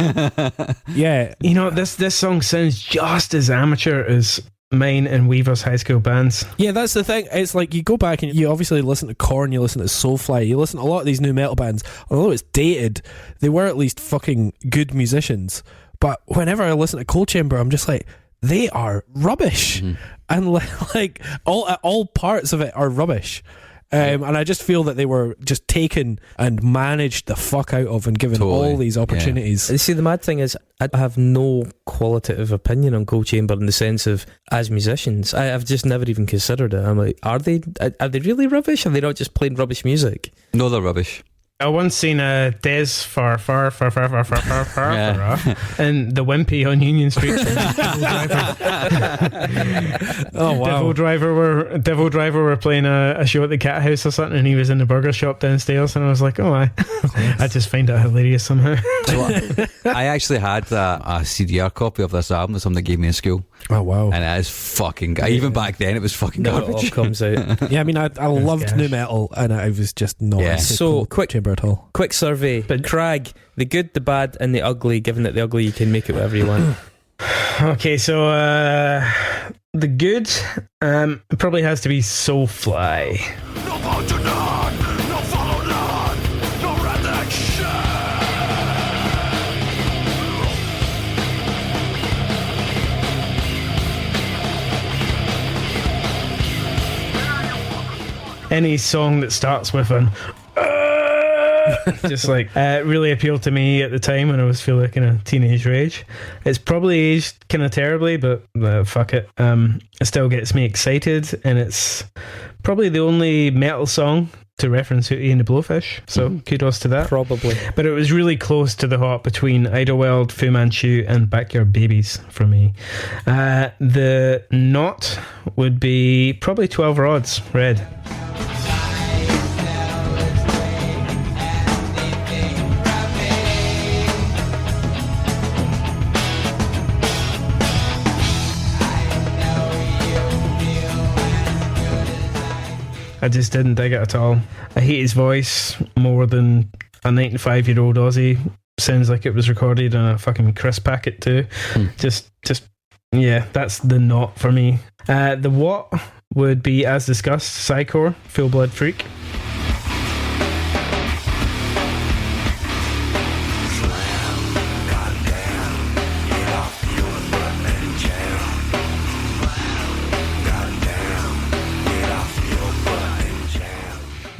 Yeah, you know, this song sounds just as amateur as mine and Weaver's high school bands. Yeah, that's the thing. It's like you go back and you obviously listen to Korn, you listen to Soulfly, you listen to a lot of these new metal bands. Although it's dated, they were at least fucking good musicians. But whenever I listen to Cold Chamber, I'm just like, they are rubbish, and like all parts of it are rubbish. And I just feel that they were just taken and managed the fuck out of and given all these opportunities. Yeah. See, the mad thing is, I have no qualitative opinion on Cold Chamber in the sense of as musicians. I've just never even considered it. I'm like, are they really rubbish? Are they not just playing rubbish music? No, they're rubbish. I once seen a Des far and the Wimpy on Union Street. Oh wow! Devil Driver were playing a show at the Cat House or something, and he was in the burger shop downstairs, and I was like, oh, I just find it hilarious somehow. So I actually had a CDR copy of this album that somebody gave me in school. Oh wow! And it is fucking. Even back then, it was fucking garbage. It all comes out. Yeah, I mean, I loved new metal, and I was just not. Yeah. So Cold Chamber at all. Quick survey. But Crag, the good, the bad, and the ugly. Given that the ugly, you can make it whatever you want. Okay, so the good probably has to be Soulfly. No bow to none, no follow none, no reaction. Any song that starts with an just like really appealed to me at the time when I was feeling kind of teenage rage. It's probably aged kind of terribly, but fuck it. It still gets me excited, and it's probably the only metal song to reference Hootie and the Blowfish, so kudos to that. Probably. But it was really close to the hot between Idlewild, Fu Manchu and Backyard Babies for me. The not would be probably 12 Rods, Red. I just didn't dig it at all. I hate his voice more than a 95-year-old Aussie. Sounds like it was recorded on a fucking crisp packet too. Just yeah, that's the not for me. The what would be, as discussed, Psycore, Full Blood Freak.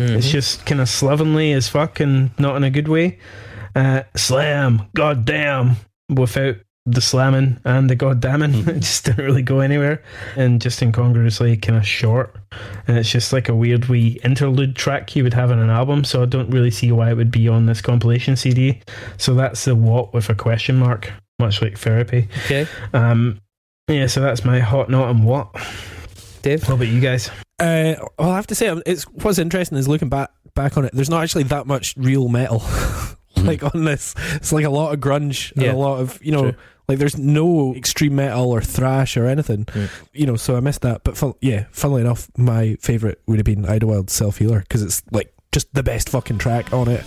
It's just kind of slovenly as fuck and not in a good way. Slam, goddamn, without the slamming and the goddamming. It just didn't really go anywhere, and just incongruously kind of short. And it's just like a weird wee interlude track you would have on an album, so I don't really see why it would be on this compilation CD. So that's the what with a question mark, much like Therapy. Okay. Yeah, so that's my hot, not, and what. Dave? What about you guys? Well, I have to say, what's interesting is looking back on it, there's not actually that much real metal like on this. It's like a lot of grunge and a lot of, you know, like there's no extreme metal or thrash or anything, you know, so I missed that. But funnily enough, my favourite would have been Idlewild's Self Healer, because it's like just the best fucking track on it.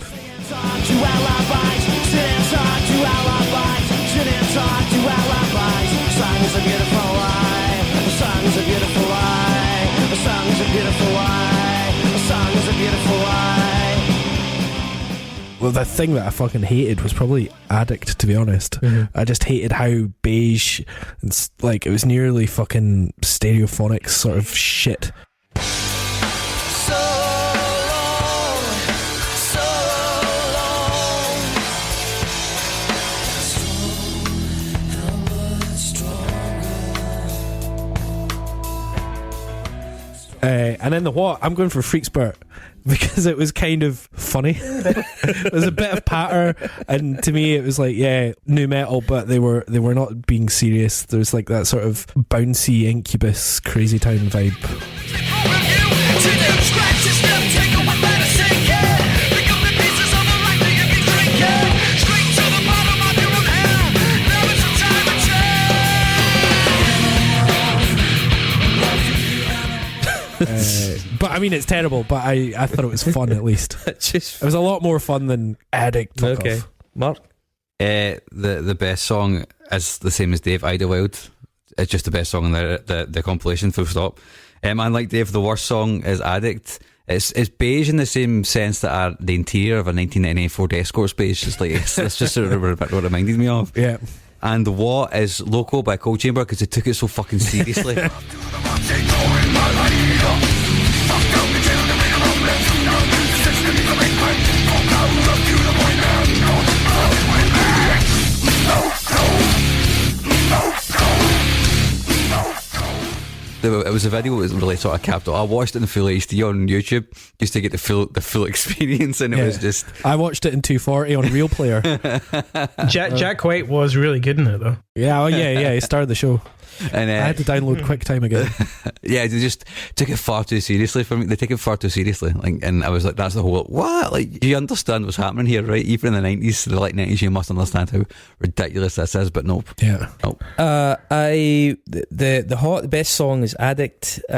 Well, the thing that I fucking hated was probably Addict, to be honest. I just hated how beige and like it was nearly fucking stereophonic sort of shit. And then the what? I'm going for Freakspurt because it was kind of funny. It was a bit of patter, and to me it was like, yeah, new metal, but they were not being serious. There's like that sort of bouncy Incubus Crazy Town vibe. But I mean, it's terrible. But I thought it was fun at least. It was a lot more fun than Addict. Okay, Mark. The best song is the same as Dave. Idlewild. It's just the best song in the compilation. Full stop. And like Dave, the worst song is Addict. It's beige in the same sense that the interior of a 1999 Ford Escort's beige. It's just sort of what it reminded me of. Yeah. And What is Loco by Cold Chamber because they took it so fucking seriously. It was a video that was really sort of capped. I watched it in full HD on YouTube just to get the full experience, and it was just. I watched it in 240 on Real Player. Jack White was really good in it though. Yeah, he started the show. And I had to download QuickTime again. Yeah, they just took it far too seriously for me. They take it far too seriously, and I was like, "That's the whole what? Like, you understand what's happening here, right? Even in the 90s, the late 90s, you must understand how ridiculous this is." But nope. Yeah. Nope. The best song is Addict. You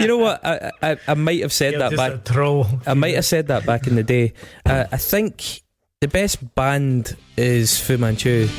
know what? I might have said that back. A troll. I might have said that back in the day. I think the best band is Fu Manchu.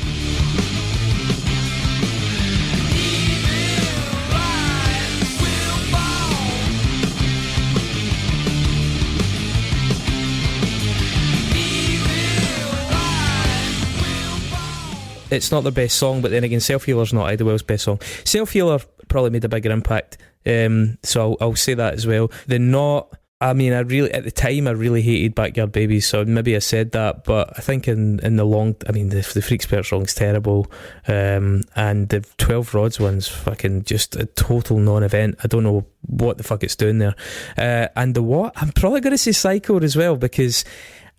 It's not their best song, but then again, Self Healer's not Idlewell's best song. Self Healer probably made a bigger impact, so I'll say that as well. They're not. I mean, at the time I really hated Backyard Babies, so maybe I said that, but I think in the long, I mean, the Freakspert song's terrible, and the 12 Rods one's fucking just a total non-event. I don't know what the fuck it's doing there. And the what? I'm probably going to say Psycho as well, because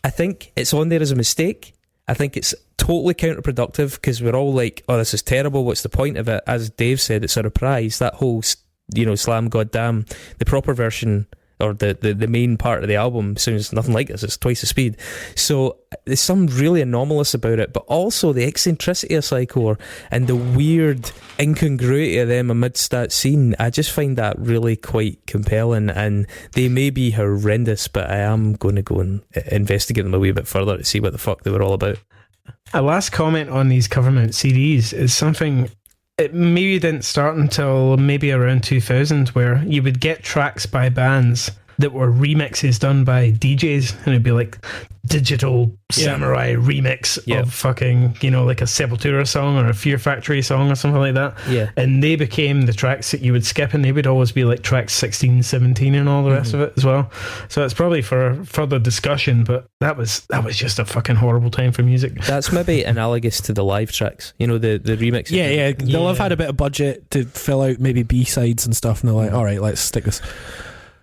I think it's on there as a mistake. I think it's totally counterproductive because we're all like, oh, this is terrible, what's the point of it? As Dave said, it's a reprise. That whole, Slam Goddamn, the proper version or the main part of the album sounds nothing like this. It's twice the speed. So there's something really anomalous about it, but also the eccentricity of Psycho and the weird incongruity of them amidst that scene. I just find that really quite compelling, and they may be horrendous, but I am going to go and investigate them a wee bit further to see what the fuck they were all about. A last comment on these Covermount CDs is something. It maybe didn't start until maybe around 2000, where you would get tracks by bands that were remixes done by DJs, and it'd be like digital samurai remix of fucking, like a Sepultura song or a Fear Factory song or something like that. Yeah. And they became the tracks that you would skip, and they would always be like tracks 16, 17 and all the rest of it as well. So it's probably for further discussion, but that was just a fucking horrible time for music. That's maybe analogous to the live tracks, the remixes. Yeah. They'll have had a bit of budget to fill out maybe B-sides and stuff, and they're like, all right, let's stick this.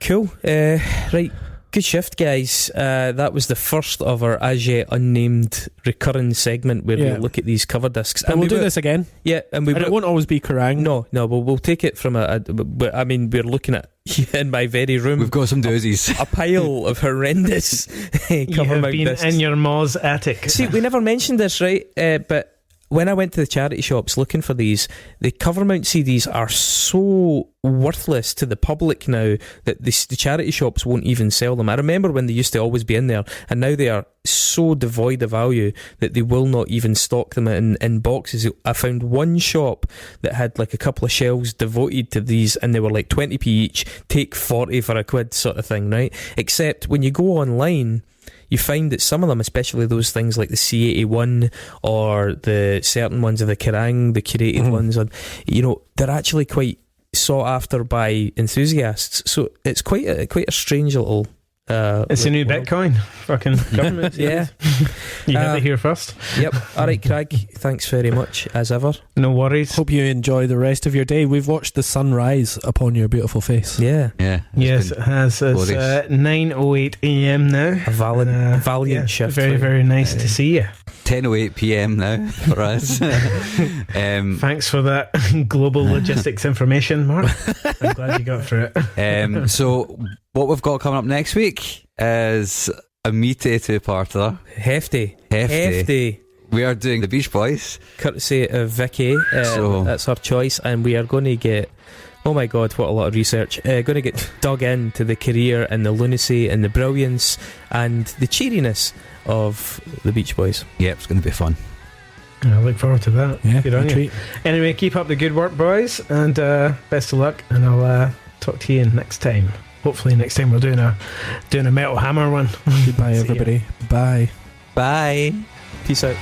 Cool. Right. Good shift, guys. That was the first of our as yet unnamed recurring segment where we look at these cover discs. And we'll do this again. Yeah, and it won't always be Kerrang. No, but we'll take it from I mean, we're looking at in my very room. We've got some doozies. A pile of horrendous Covermount discs. In your ma's attic. See, we never mentioned this, right? But when I went to the charity shops looking for these, the Covermount CDs are so worthless to the public now that the charity shops won't even sell them. I remember when they used to always be in there, and now they are so devoid of value that they will not even stock them in boxes. I found one shop that had like a couple of shelves devoted to these, and they were like 20p each, take 40 for a quid sort of thing, right? Except when you go online, you find that some of them, especially those things like the C81 or the certain ones of the Kerrang, the curated ones, they're actually quite sought after by enthusiasts. So it's quite a strange little It's a new Bitcoin. Fucking government. Yeah. You had it here first. Yep. All right, Crag. Thanks very much, as ever. No worries. Hope you enjoy the rest of your day. We've watched the sun rise upon your beautiful face. Yeah. Yeah. Yes, it has. It's 9:08 a.m. now. A valiant yeah, shift. Very, very nice to see you. 10:08 p.m. now for us. Thanks for that global logistics information, Mark. I'm glad you got through it. So what we've got coming up next week is a meaty two-parter. Hefty. We are doing the Beach Boys, Courtesy of Vicky. That's her choice, and we are going to get, oh my god, what a lot of research. Going to get dug into the career and the lunacy and the brilliance and the cheeriness of the Beach Boys. Yep, it's going to be fun. I look forward to that. Yeah, good on you. treat. Anyway, keep up the good work, boys, and best of luck. And I'll talk to you next time. Hopefully, next time we're doing a Metal Hammer one. Goodbye, everybody. Bye. Bye. Peace out.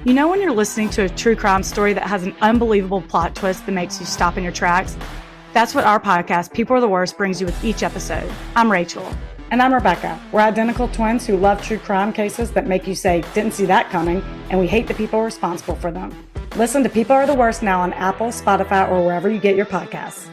You know when you're listening to a true crime story that has an unbelievable plot twist that makes you stop in your tracks? That's what our podcast, People Are the Worst, brings you with each episode. I'm Rachel. And I'm Rebecca. We're identical twins who love true crime cases that make you say, didn't see that coming, and we hate the people responsible for them. Listen to People Are the Worst now on Apple, Spotify, or wherever you get your podcasts.